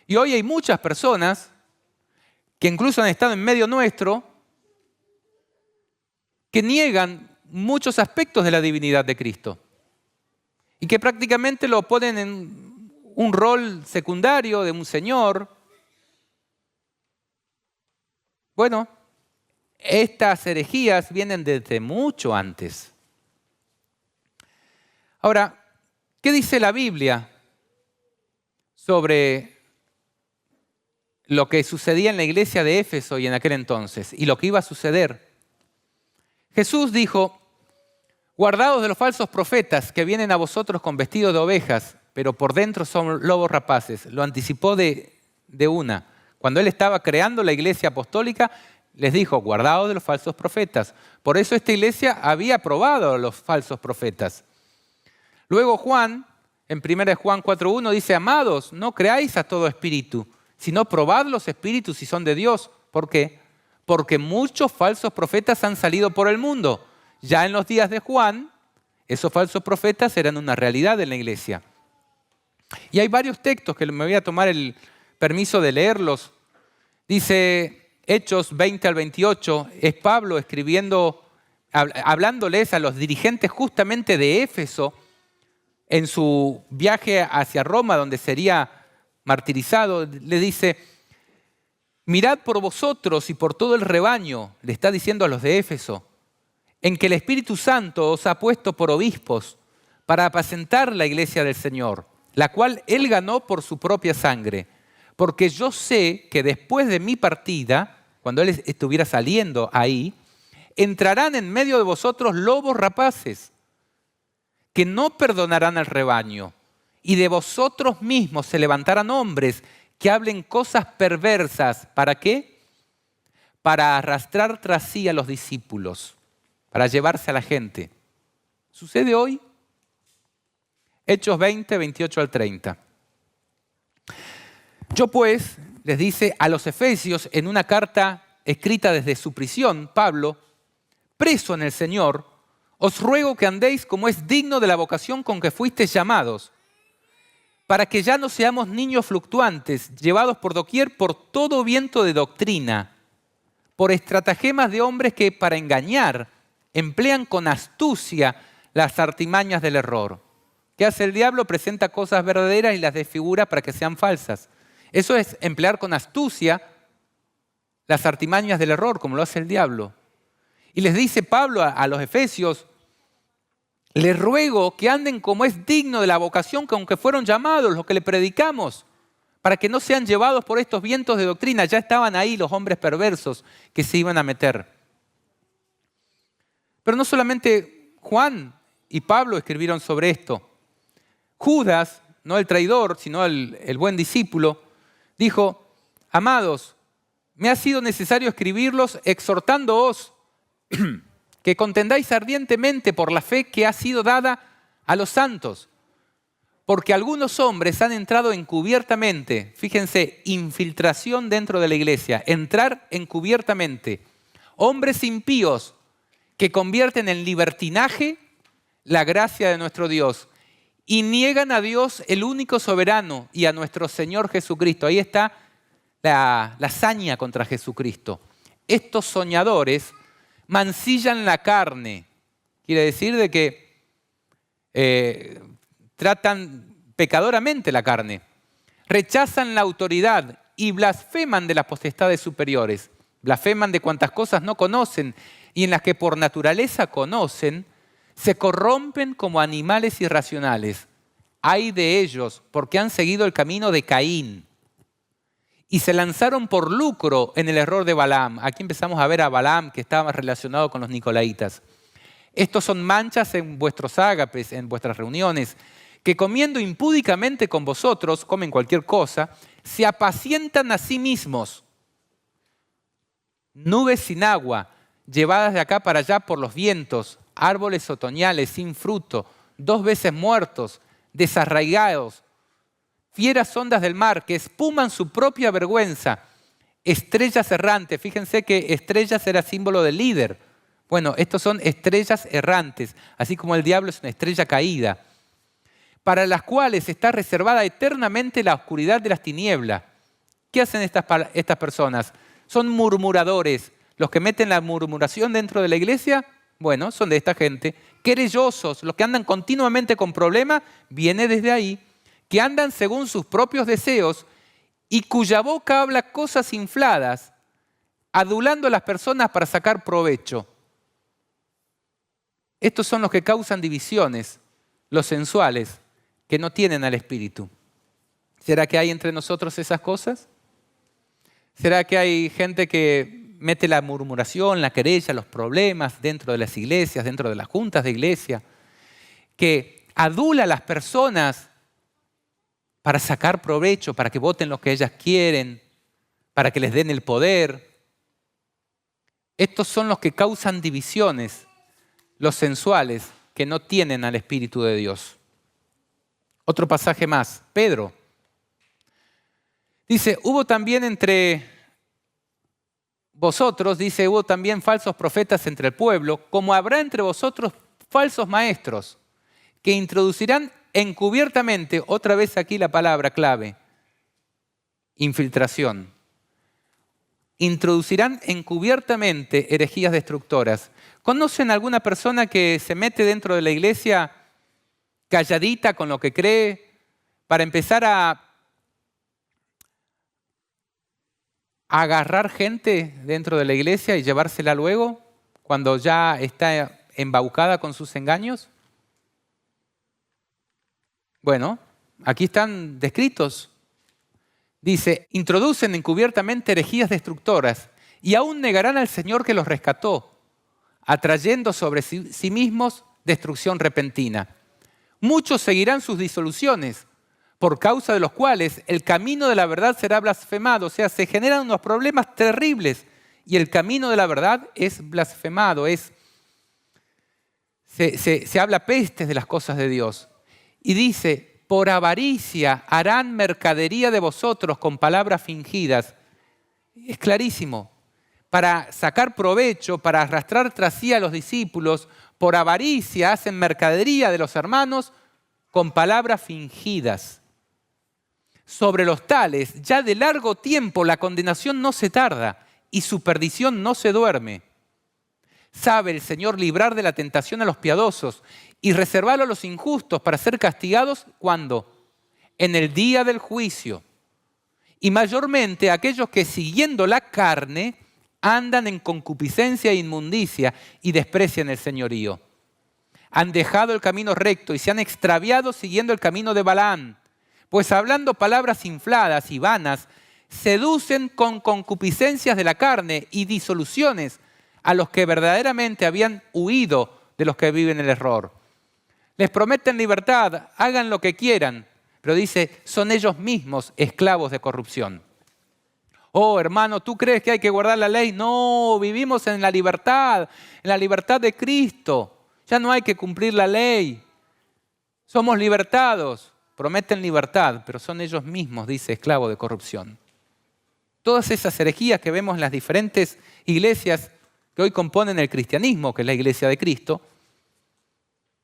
Y hoy hay muchas personas que incluso han estado en medio nuestro que niegan muchos aspectos de la divinidad de Cristo y que prácticamente lo ponen en un rol secundario de un señor. Bueno, estas herejías vienen desde mucho antes. Ahora, ¿qué dice la Biblia sobre lo que sucedía en la iglesia de Éfeso y en aquel entonces y lo que iba a suceder? Jesús dijo: guardaos de los falsos profetas que vienen a vosotros con vestidos de ovejas, pero por dentro son lobos rapaces. Lo anticipó de una. Cuando él estaba creando la iglesia apostólica, les dijo: guardaos de los falsos profetas. Por eso esta iglesia había aprobado a los falsos profetas. Luego Juan, en 1 Juan 4:1, dice: amados, no creáis a todo espíritu, sino probad los espíritus si son de Dios. ¿Por qué? Porque muchos falsos profetas han salido por el mundo. Ya en los días de Juan, esos falsos profetas eran una realidad en la iglesia. Y hay varios textos que me voy a tomar el permiso de leerlos. Dice Hechos 20 al 28, es Pablo escribiendo, hablándoles a los dirigentes justamente de Éfeso en su viaje hacia Roma, donde sería martirizado. Le dice: mirad por vosotros y por todo el rebaño, le está diciendo a los de Éfeso, en que el Espíritu Santo os ha puesto por obispos para apacentar la iglesia del Señor, la cual Él ganó por su propia sangre. Porque yo sé que después de mi partida, cuando Él estuviera saliendo ahí, entrarán en medio de vosotros lobos rapaces, que no perdonarán al rebaño, y de vosotros mismos se levantarán hombres que hablen cosas perversas. ¿Para qué? Para arrastrar tras sí a los discípulos, para llevarse a la gente. ¿Sucede hoy? Hechos 20, 28 al 30. Yo pues, les dice a los efesios en una carta escrita desde su prisión, Pablo, preso en el Señor, os ruego que andéis como es digno de la vocación con que fuisteis llamados, para que ya no seamos niños fluctuantes, llevados por doquier por todo viento de doctrina, por estratagemas de hombres que para engañar emplean con astucia las artimañas del error. ¿Qué hace el diablo? Presenta cosas verdaderas y las desfigura para que sean falsas. Eso es emplear con astucia las artimañas del error, como lo hace el diablo. Y les dice Pablo a los efesios: les ruego que anden como es digno de la vocación con que fueron llamados, los que le predicamos, para que no sean llevados por estos vientos de doctrina. Ya estaban ahí los hombres perversos que se iban a meter. Pero no solamente Juan y Pablo escribieron sobre esto. Judas, no el traidor, sino el buen discípulo, dijo: amados, me ha sido necesario escribirlos exhortándoos que contendáis ardientemente por la fe que ha sido dada a los santos, porque algunos hombres han entrado encubiertamente, fíjense, infiltración dentro de la iglesia, entrar encubiertamente, hombres impíos que convierten en libertinaje la gracia de nuestro Dios y niegan a Dios el único soberano y a nuestro Señor Jesucristo. Ahí está la saña contra Jesucristo. Estos soñadores mancillan la carne. Quiere decir de que tratan pecadoramente la carne. Rechazan la autoridad y blasfeman de las potestades superiores. Blasfeman de cuantas cosas no conocen y en las que por naturaleza conocen, se corrompen como animales irracionales. Ay de ellos, porque han seguido el camino de Caín y se lanzaron por lucro en el error de Balaam. Aquí empezamos a ver a Balaam, que estaba relacionado con los nicolaitas. Estos son manchas en vuestros ágapes, en vuestras reuniones, que comiendo impúdicamente con vosotros, comen cualquier cosa, se apacientan a sí mismos. Nubes sin agua, llevadas de acá para allá por los vientos, árboles otoñales sin fruto, 2 veces muertos, desarraigados, fieras ondas del mar que espuman su propia vergüenza, estrellas errantes. Fíjense que estrellas era símbolo del líder. Bueno, estos son estrellas errantes, así como el diablo es una estrella caída, para las cuales está reservada eternamente la oscuridad de las tinieblas. ¿Qué hacen estas personas? Son murmuradores. Los que meten la murmuración dentro de la iglesia, bueno, son de esta gente. Querellosos, los que andan continuamente con problemas, viene desde ahí. Que andan según sus propios deseos y cuya boca habla cosas infladas, adulando a las personas para sacar provecho. Estos son los que causan divisiones, los sensuales, que no tienen al Espíritu. ¿Será que hay entre nosotros esas cosas? ¿Será que hay gente que mete la murmuración, la querella, los problemas dentro de las iglesias, dentro de las juntas de iglesia, que adula a las personas para sacar provecho, para que voten lo que ellas quieren, para que les den el poder? Estos son los que causan divisiones, los sensuales, que no tienen al Espíritu de Dios. Otro pasaje más, Pedro. Dice, hubo también entre vosotros, dice, hubo también falsos profetas entre el pueblo, como habrá entre vosotros falsos maestros, que introducirán encubiertamente, otra vez aquí la palabra clave, infiltración. Introducirán encubiertamente herejías destructoras. ¿Conocen alguna persona que se mete dentro de la iglesia calladita con lo que cree para empezar a agarrar gente dentro de la iglesia y llevársela luego cuando ya está embaucada con sus engaños? Bueno, aquí están descritos. Dice, introducen encubiertamente herejías destructoras y aún negarán al Señor que los rescató, atrayendo sobre sí mismos destrucción repentina. Muchos seguirán sus disoluciones, por causa de los cuales el camino de la verdad será blasfemado. O sea, se generan unos problemas terribles y el camino de la verdad es blasfemado. Se habla pestes de las cosas de Dios. Y dice, por avaricia harán mercadería de vosotros con palabras fingidas. Es clarísimo. Para sacar provecho, para arrastrar tras sí a los discípulos, por avaricia hacen mercadería de los hermanos con palabras fingidas. Sobre los tales, ya de largo tiempo la condenación no se tarda y su perdición no se duerme. Sabe el Señor librar de la tentación a los piadosos y reservarlo a los injustos para ser castigados, ¿cuándo? En el día del juicio. Y mayormente aquellos que siguiendo la carne andan en concupiscencia e inmundicia y desprecian el señorío. Han dejado el camino recto y se han extraviado siguiendo el camino de Balaam, pues hablando palabras infladas y vanas, seducen con concupiscencias de la carne y disoluciones a los que verdaderamente habían huido de los que viven el error. Les prometen libertad, hagan lo que quieran, pero dice, son ellos mismos esclavos de corrupción. Oh, hermano, ¿tú crees que hay que guardar la ley? No, vivimos en la libertad de Cristo. Ya no hay que cumplir la ley. Somos libertados. Prometen libertad, pero son ellos mismos, dice, esclavos de corrupción. Todas esas herejías que vemos en las diferentes iglesias que hoy componen el cristianismo, que es la iglesia de Cristo,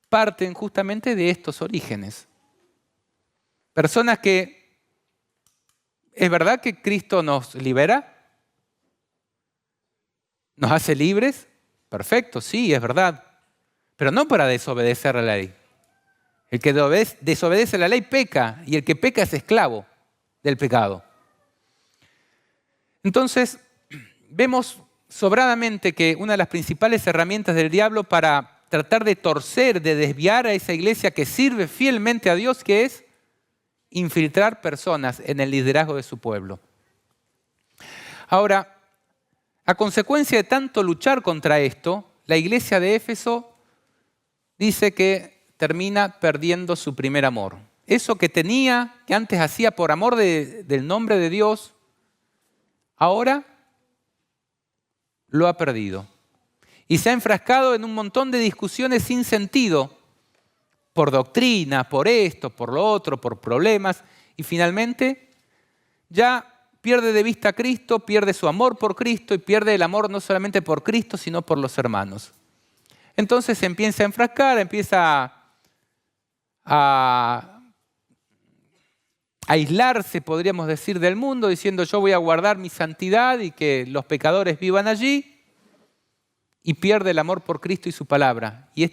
parten justamente de estos orígenes. Personas que, ¿es verdad que Cristo nos libera? ¿Nos hace libres? Perfecto, sí, es verdad. Pero no para desobedecer la ley. El que desobedece la ley peca y el que peca es esclavo del pecado. Entonces, vemos sobradamente que una de las principales herramientas del diablo para tratar de torcer, de desviar a esa iglesia que sirve fielmente a Dios, que es infiltrar personas en el liderazgo de su pueblo. Ahora, a consecuencia de tanto luchar contra esto, la iglesia de Éfeso dice que termina perdiendo su primer amor. Eso que tenía, que antes hacía por amor del nombre de Dios, ahora lo ha perdido. Y se ha enfrascado en un montón de discusiones sin sentido, por doctrina, por esto, por lo otro, por problemas, y finalmente ya pierde de vista a Cristo, pierde su amor por Cristo y pierde el amor no solamente por Cristo, sino por los hermanos. Entonces se empieza a enfrascar, empieza a aislarse, podríamos decir, del mundo, diciendo yo voy a guardar mi santidad y que los pecadores vivan allí, y pierde el amor por Cristo y su palabra. Y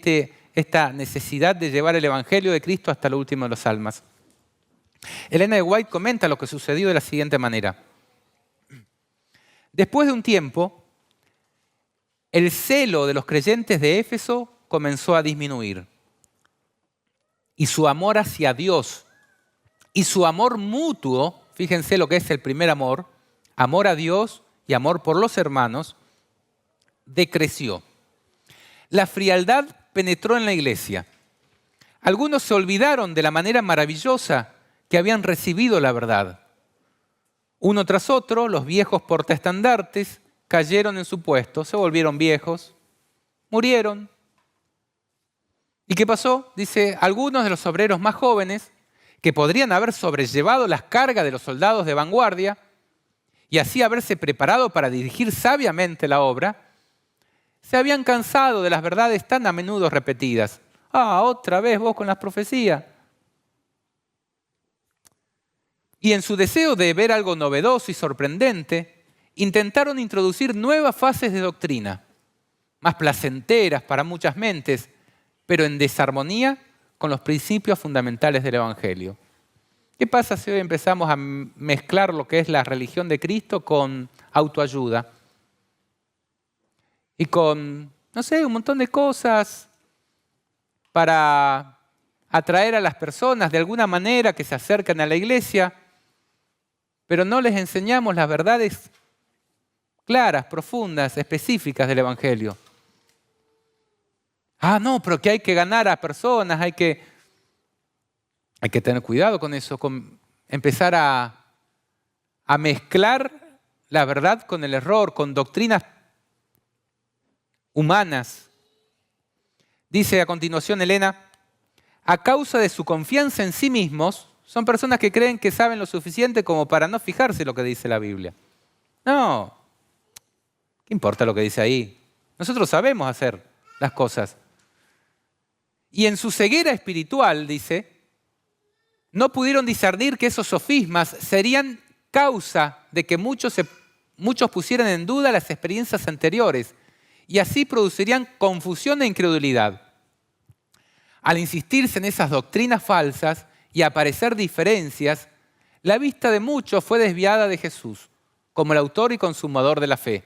esta necesidad de llevar el Evangelio de Cristo hasta lo último de las almas. Elena de White comenta lo que sucedió de la siguiente manera. Después de un tiempo, el celo de los creyentes de Éfeso comenzó a disminuir. Y su amor hacia Dios y su amor mutuo, fíjense lo que es el primer amor a Dios y amor por los hermanos, decreció. La frialdad penetró en la iglesia. Algunos se olvidaron de la manera maravillosa que habían recibido la verdad. Uno tras otro, los viejos portaestandartes cayeron en su puesto, se volvieron viejos, murieron. ¿Y qué pasó? Dice, algunos de los obreros más jóvenes, que podrían haber sobrellevado las cargas de los soldados de vanguardia y así haberse preparado para dirigir sabiamente la obra, se habían cansado de las verdades tan a menudo repetidas. Otra vez vos con las profecías. Y en su deseo de ver algo novedoso y sorprendente, intentaron introducir nuevas fases de doctrina, más placenteras para muchas mentes, pero en desarmonía con los principios fundamentales del Evangelio. ¿Qué pasa si hoy empezamos a mezclar lo que es la religión de Cristo con autoayuda? Y con, no sé, un montón de cosas para atraer a las personas de alguna manera que se acercan a la iglesia, pero no les enseñamos las verdades claras, profundas, específicas del Evangelio. No, pero que hay que ganar a personas, hay que tener cuidado con eso, con empezar a mezclar la verdad con el error, con doctrinas humanas. Dice a continuación Elena, a causa de su confianza en sí mismos, son personas que creen que saben lo suficiente como para no fijarse en lo que dice la Biblia. No, ¿qué importa lo que dice ahí? Nosotros sabemos hacer las cosas. Y en su ceguera espiritual, dice, no pudieron discernir que esos sofismas serían causa de que muchos pusieran en duda las experiencias anteriores y así producirían confusión e incredulidad. Al insistirse en esas doctrinas falsas y aparecer diferencias, la vista de muchos fue desviada de Jesús como el autor y consumador de la fe.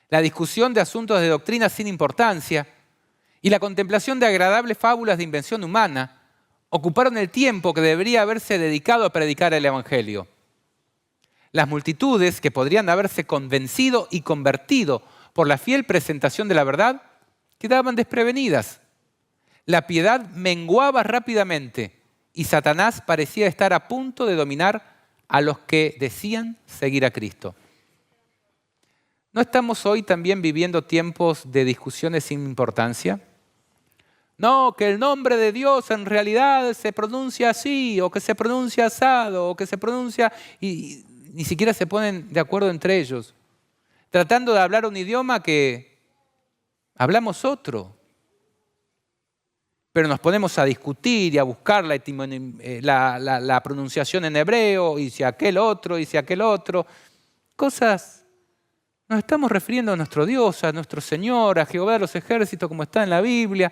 La discusión de asuntos de doctrina sin importancia y la contemplación de agradables fábulas de invención humana ocuparon el tiempo que debería haberse dedicado a predicar el Evangelio. Las multitudes que podrían haberse convencido y convertido por la fiel presentación de la verdad quedaban desprevenidas. La piedad menguaba rápidamente y Satanás parecía estar a punto de dominar a los que decían seguir a Cristo. ¿No estamos hoy también viviendo tiempos de discusiones sin importancia? No, que el nombre de Dios en realidad se pronuncia así, o que se pronuncia asado, o que se pronuncia... Y ni siquiera se ponen de acuerdo entre ellos. Tratando de hablar un idioma que hablamos otro. Pero nos ponemos a discutir y a buscar la pronunciación en hebreo, y si aquel otro, y si aquel otro. Cosas, nos estamos refiriendo a nuestro Dios, a nuestro Señor, a Jehová de los ejércitos, como está en la Biblia.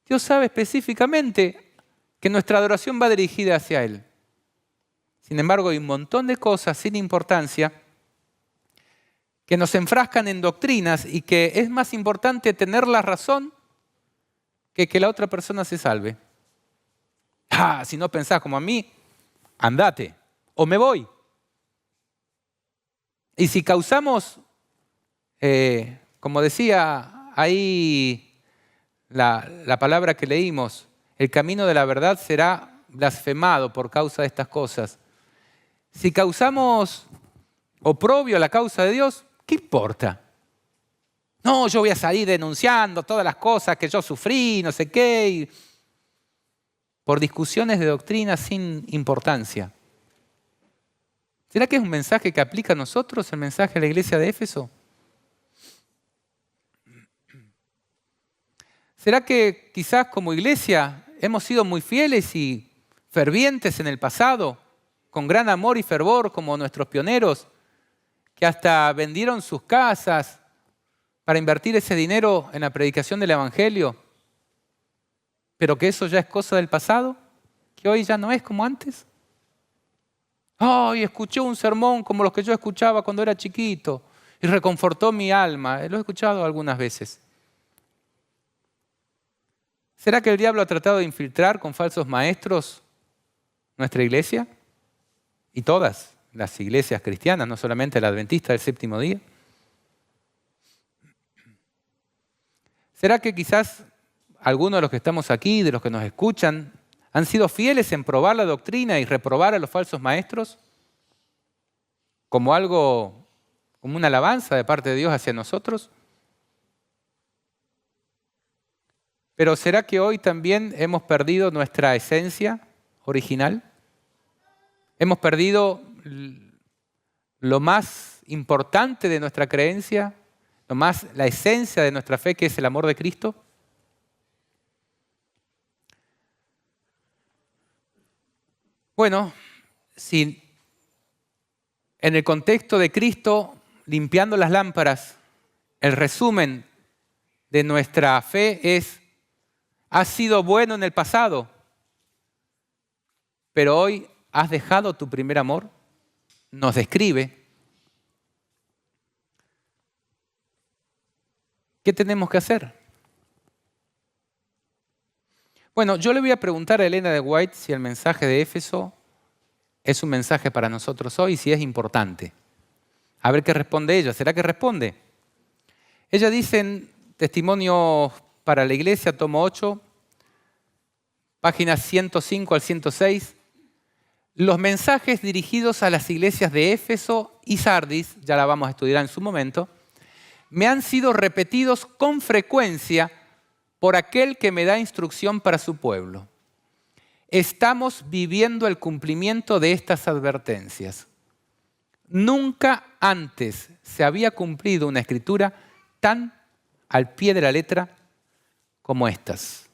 Dios sabe específicamente que nuestra adoración va dirigida hacia Él. Sin embargo, hay un montón de cosas sin importancia que nos enfrascan en doctrinas y que es más importante tener la razón que la otra persona se salve. Si no pensás como a mí, andate o me voy. Y si causamos, como decía ahí la palabra que leímos, el camino de la verdad será blasfemado por causa de estas cosas. Si causamos oprobio a la causa de Dios, ¿qué importa? No, yo voy a salir denunciando todas las cosas que yo sufrí, no sé qué, por discusiones de doctrina sin importancia. ¿Será que es un mensaje que aplica a nosotros, el mensaje a la iglesia de Éfeso? ¿Será que quizás como iglesia hemos sido muy fieles y fervientes en el pasado, con gran amor y fervor como nuestros pioneros, que hasta vendieron sus casas para invertir ese dinero en la predicación del Evangelio, pero que eso ya es cosa del pasado, que hoy ya no es como antes? ¡Ay, escuché un sermón como los que yo escuchaba cuando era chiquito y reconfortó mi alma! Lo he escuchado algunas veces. ¿Será que el diablo ha tratado de infiltrar con falsos maestros nuestra iglesia? Y todas las iglesias cristianas, no solamente la adventista del séptimo día. ¿Será que quizás algunos de los que estamos aquí, de los que nos escuchan, han sido fieles en probar la doctrina y reprobar a los falsos maestros como algo, como una alabanza de parte de Dios hacia nosotros? Pero ¿será que hoy también hemos perdido nuestra esencia original? ¿Hemos perdido lo más importante de nuestra creencia, la esencia de nuestra fe, que es el amor de Cristo? Bueno, si en el contexto de Cristo, limpiando las lámparas, el resumen de nuestra fe es: has sido bueno en el pasado, pero hoy has dejado tu primer amor, nos describe. ¿Qué tenemos que hacer? Bueno, yo le voy a preguntar a Elena de White si el mensaje de Éfeso es un mensaje para nosotros hoy y si es importante. A ver qué responde ella. ¿Será que responde? Ella dice en Testimonios para la Iglesia, tomo 8, páginas 105 al 106, los mensajes dirigidos a las iglesias de Éfeso y Sardis, ya la vamos a estudiar en su momento, me han sido repetidos con frecuencia por aquel que me da instrucción para su pueblo. Estamos viviendo el cumplimiento de estas advertencias. Nunca antes se había cumplido una escritura tan al pie de la letra como estas.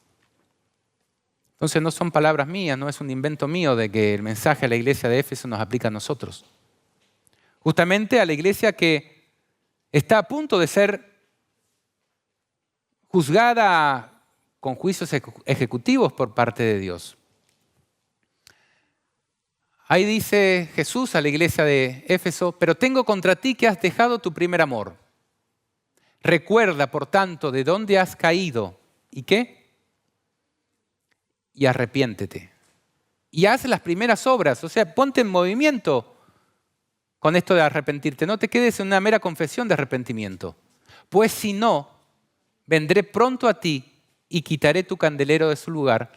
Entonces no son palabras mías, no es un invento mío de que el mensaje a la iglesia de Éfeso nos aplica a nosotros. Justamente a la iglesia que está a punto de ser juzgada con juicios ejecutivos por parte de Dios. Ahí dice Jesús a la iglesia de Éfeso: pero tengo contra ti que has dejado tu primer amor. Recuerda, por tanto, de dónde has caído. ¿Y qué? Y arrepiéntete. Y haz las primeras obras, o sea, ponte en movimiento con esto de arrepentirte. No te quedes en una mera confesión de arrepentimiento. Pues si no, vendré pronto a ti y quitaré tu candelero de su lugar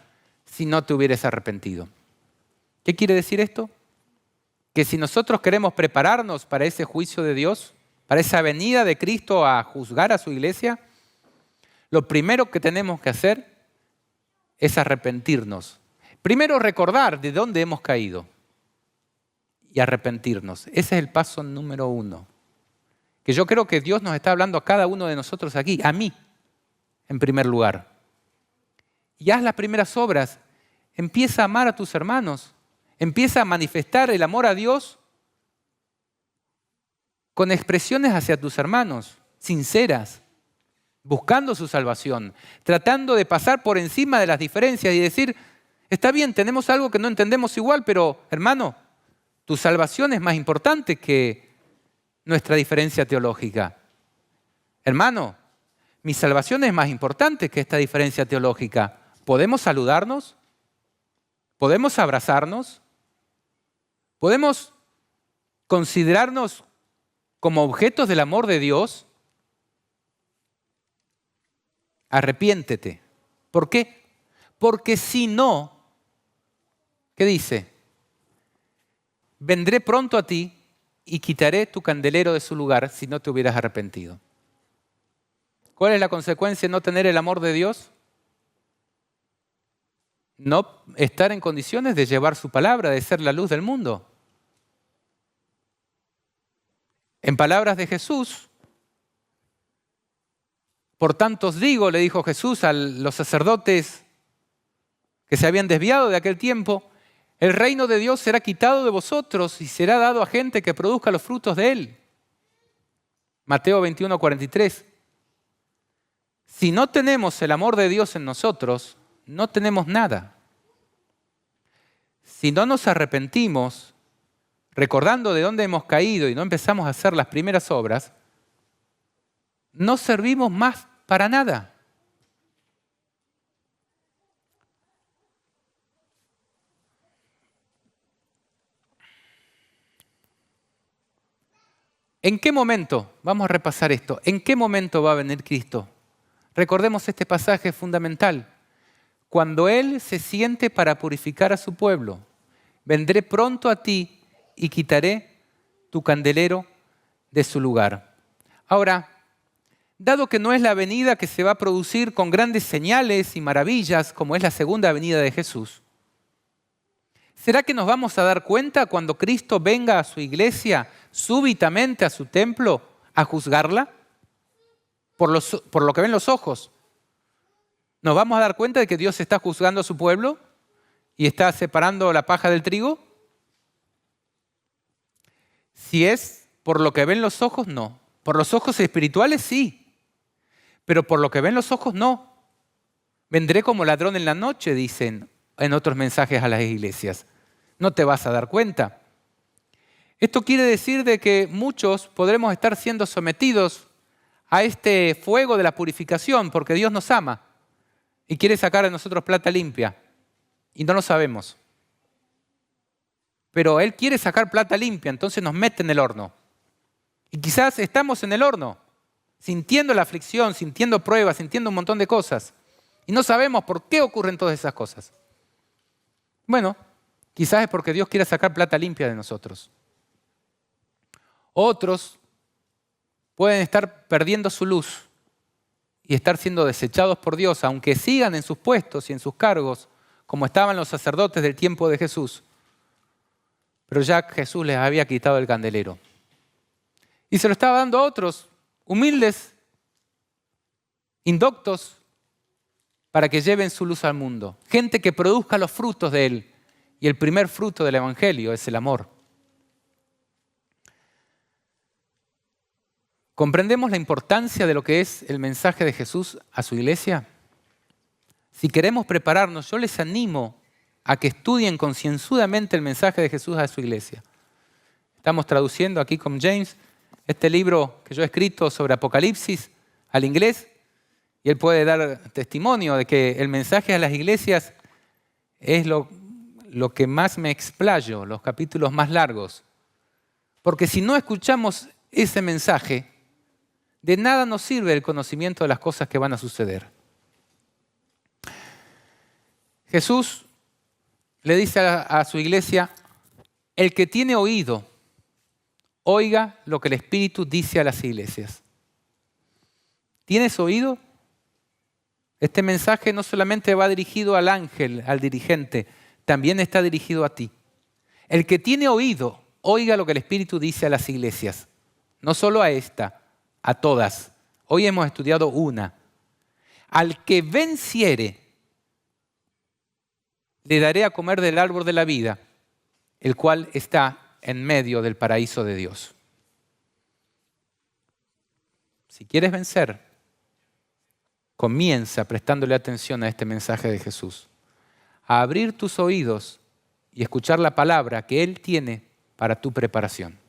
si no te hubieres arrepentido. ¿Qué quiere decir esto? Que si nosotros queremos prepararnos para ese juicio de Dios, para esa venida de Cristo a juzgar a su iglesia, lo primero que tenemos que hacer es arrepentirnos. Primero recordar de dónde hemos caído y arrepentirnos. Ese es el paso número 1. Que yo creo que Dios nos está hablando a cada uno de nosotros aquí, a mí, en primer lugar. Y haz las primeras obras. Empieza a amar a tus hermanos. Empieza a manifestar el amor a Dios con expresiones hacia tus hermanos, sinceras, buscando su salvación, tratando de pasar por encima de las diferencias y decir: está bien, tenemos algo que no entendemos igual, pero hermano, tu salvación es más importante que nuestra diferencia teológica. Hermano, mi salvación es más importante que esta diferencia teológica. ¿Podemos saludarnos? ¿Podemos abrazarnos? ¿Podemos considerarnos como objetos del amor de Dios? Arrepiéntete. ¿Por qué? Porque si no, ¿qué dice? Vendré pronto a ti y quitaré tu candelero de su lugar si no te hubieras arrepentido. ¿Cuál es la consecuencia de no tener el amor de Dios? No estar en condiciones de llevar su palabra, de ser la luz del mundo. En palabras de Jesús, por tanto os digo, le dijo Jesús a los sacerdotes que se habían desviado de aquel tiempo, el reino de Dios será quitado de vosotros y será dado a gente que produzca los frutos de él. Mateo 21:43. Si no tenemos el amor de Dios en nosotros, no tenemos nada. Si no nos arrepentimos, recordando de dónde hemos caído y no empezamos a hacer las primeras obras, no servimos más para nada. ¿En qué momento? Vamos a repasar esto. ¿En qué momento va a venir Cristo? Recordemos este pasaje fundamental. Cuando Él se siente para purificar a su pueblo, vendré pronto a ti y quitaré tu candelero de su lugar. Ahora, dado que no es la venida que se va a producir con grandes señales y maravillas como es la segunda venida de Jesús, ¿será que nos vamos a dar cuenta cuando Cristo venga a su iglesia súbitamente a su templo a juzgarla? Por lo que ven los ojos. ¿Nos vamos a dar cuenta de que Dios está juzgando a su pueblo y está separando la paja del trigo? Si es por lo que ven los ojos, no. Por los ojos espirituales, sí. Pero por lo que ven los ojos, no. Vendré como ladrón en la noche, dicen en otros mensajes a las iglesias. No te vas a dar cuenta. Esto quiere decir de que muchos podremos estar siendo sometidos a este fuego de la purificación porque Dios nos ama y quiere sacar de nosotros plata limpia y no lo sabemos. Pero Él quiere sacar plata limpia, entonces nos mete en el horno. Y quizás estamos en el horno, sintiendo la aflicción, sintiendo pruebas, sintiendo un montón de cosas. Y no sabemos por qué ocurren todas esas cosas. Bueno, quizás es porque Dios quiere sacar plata limpia de nosotros. Otros pueden estar perdiendo su luz y estar siendo desechados por Dios, aunque sigan en sus puestos y en sus cargos, como estaban los sacerdotes del tiempo de Jesús. Pero ya Jesús les había quitado el candelero. Y se lo estaba dando a otros, humildes, indoctos, para que lleven su luz al mundo. Gente que produzca los frutos de Él. Y el primer fruto del Evangelio es el amor. ¿Comprendemos la importancia de lo que es el mensaje de Jesús a su iglesia? Si queremos prepararnos, yo les animo a que estudien concienzudamente el mensaje de Jesús a su iglesia. Estamos traduciendo aquí con James este libro que yo he escrito sobre Apocalipsis al inglés y él puede dar testimonio de que el mensaje a las iglesias es lo que más me explayo, los capítulos más largos. Porque si no escuchamos ese mensaje, de nada nos sirve el conocimiento de las cosas que van a suceder. Jesús le dice a su iglesia, el que tiene oído, oiga lo que el Espíritu dice a las iglesias. ¿Tienes oído? Este mensaje no solamente va dirigido al ángel, al dirigente, también está dirigido a ti. El que tiene oído, oiga lo que el Espíritu dice a las iglesias. No solo a esta, a todas. Hoy hemos estudiado una. Al que venciere, le daré a comer del árbol de la vida, el cual está en medio del paraíso de Dios. Si quieres vencer, comienza prestándole atención a este mensaje de Jesús. A abrir tus oídos y escuchar la palabra que Él tiene para tu preparación.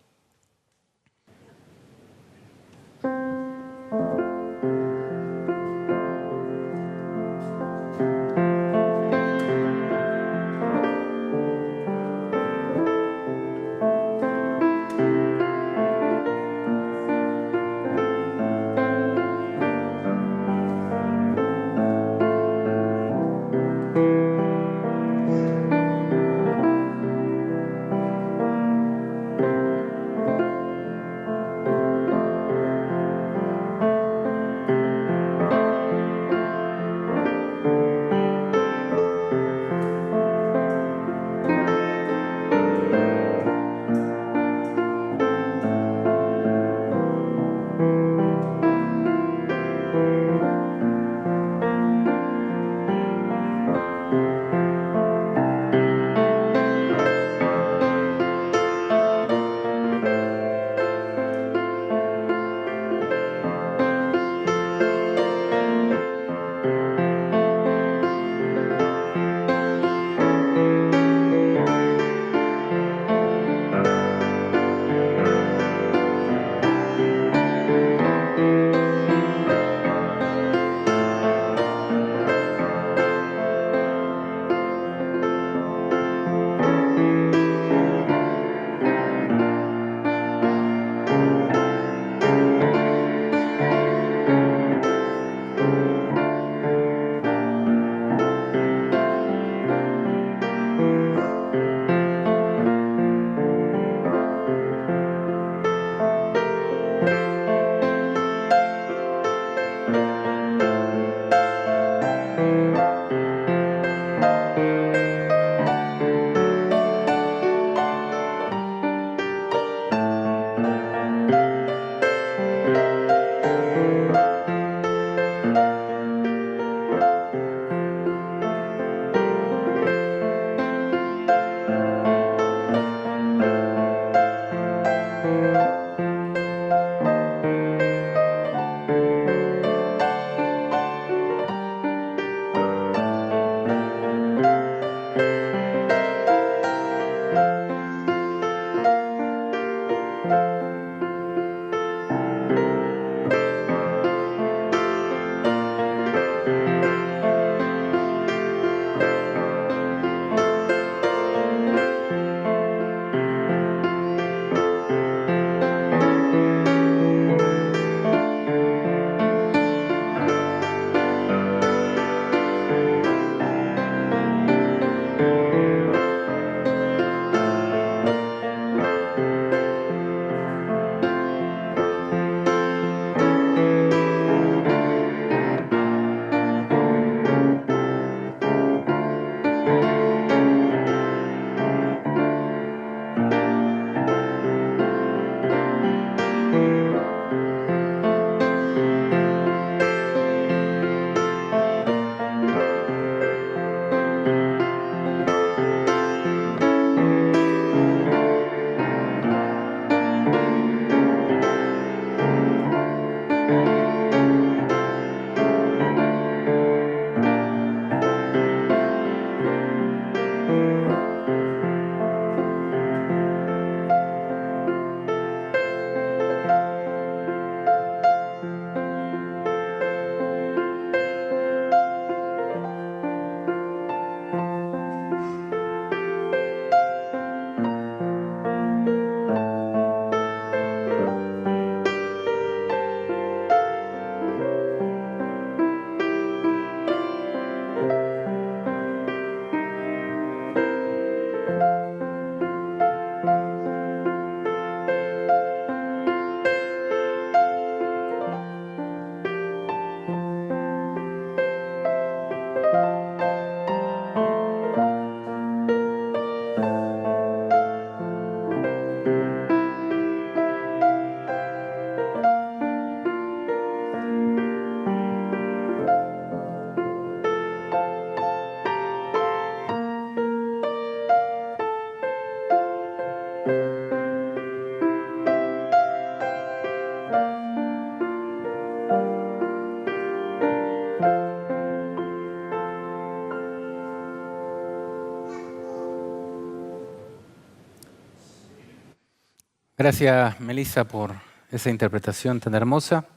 Gracias, Melissa, por esa interpretación tan hermosa.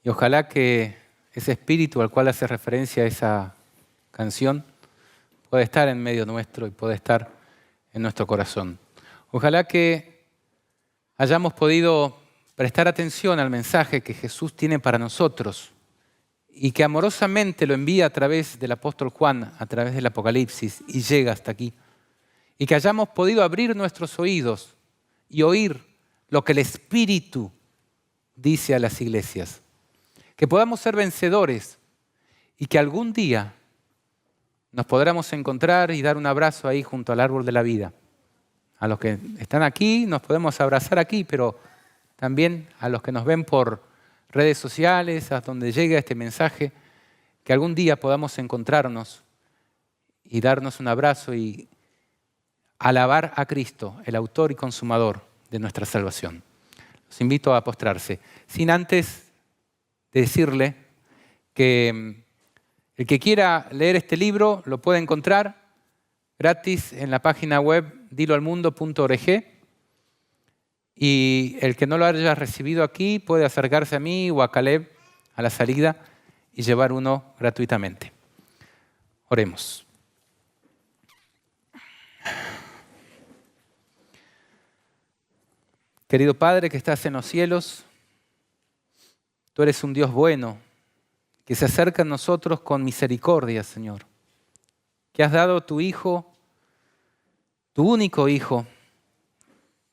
Y ojalá que ese espíritu al cual hace referencia esa canción pueda estar en medio nuestro y pueda estar en nuestro corazón. Ojalá que hayamos podido prestar atención al mensaje que Jesús tiene para nosotros y que amorosamente lo envía a través del apóstol Juan, a través del Apocalipsis, y llega hasta aquí. Y que hayamos podido abrir nuestros oídos y oír lo que el Espíritu dice a las iglesias. Que podamos ser vencedores y que algún día nos podamos encontrar y dar un abrazo ahí junto al árbol de la vida. A los que están aquí nos podemos abrazar aquí, pero también a los que nos ven por redes sociales, a donde llega este mensaje, que algún día podamos encontrarnos y darnos un abrazo y alabar a Cristo, el autor y consumador de nuestra salvación. Los invito a postrarse, sin antes decirle que el que quiera leer este libro lo puede encontrar gratis en la página web diloalmundo.org. Y el que no lo haya recibido aquí puede acercarse a mí o a Caleb a la salida y llevar uno gratuitamente. Oremos. Querido Padre que estás en los cielos, tú eres un Dios bueno, que se acerca a nosotros con misericordia, Señor. Que has dado a tu Hijo, tu único Hijo,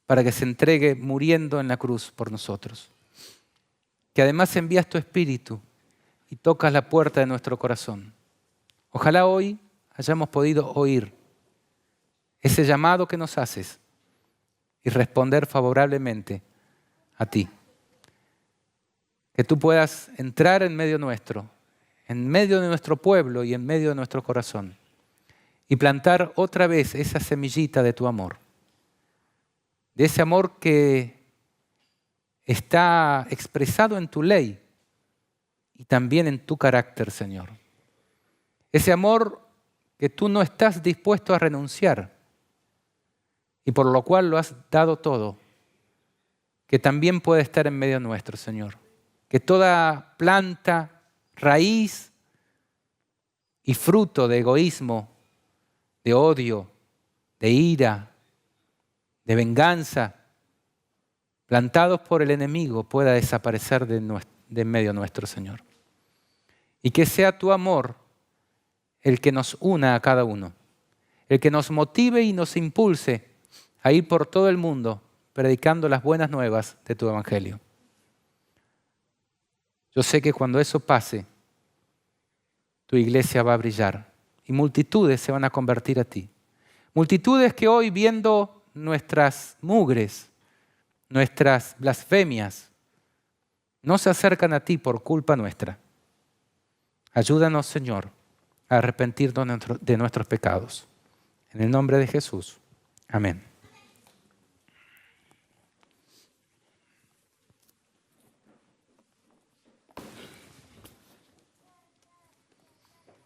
para que se entregue muriendo en la cruz por nosotros. Que además envías tu Espíritu y tocas la puerta de nuestro corazón. Ojalá hoy hayamos podido oír ese llamado que nos haces y responder favorablemente a ti. Que tú puedas entrar en medio de nuestro pueblo y en medio de nuestro corazón y plantar otra vez esa semillita de tu amor. De ese amor que está expresado en tu ley y también en tu carácter, Señor. Ese amor que tú no estás dispuesto a renunciar y por lo cual lo has dado todo, que también puede estar en medio nuestro, Señor. Que toda planta, raíz y fruto de egoísmo, de odio, de ira, de venganza, plantados por el enemigo, pueda desaparecer de en medio nuestro, Señor. Y que sea tu amor el que nos una a cada uno, el que nos motive y nos impulse a ir por todo el mundo predicando las buenas nuevas de tu evangelio. Yo sé que cuando eso pase, tu iglesia va a brillar y multitudes se van a convertir a ti. Multitudes que hoy, viendo nuestras mugres, nuestras blasfemias, no se acercan a ti por culpa nuestra. Ayúdanos, Señor, a arrepentirnos de nuestros pecados. En el nombre de Jesús. Amén.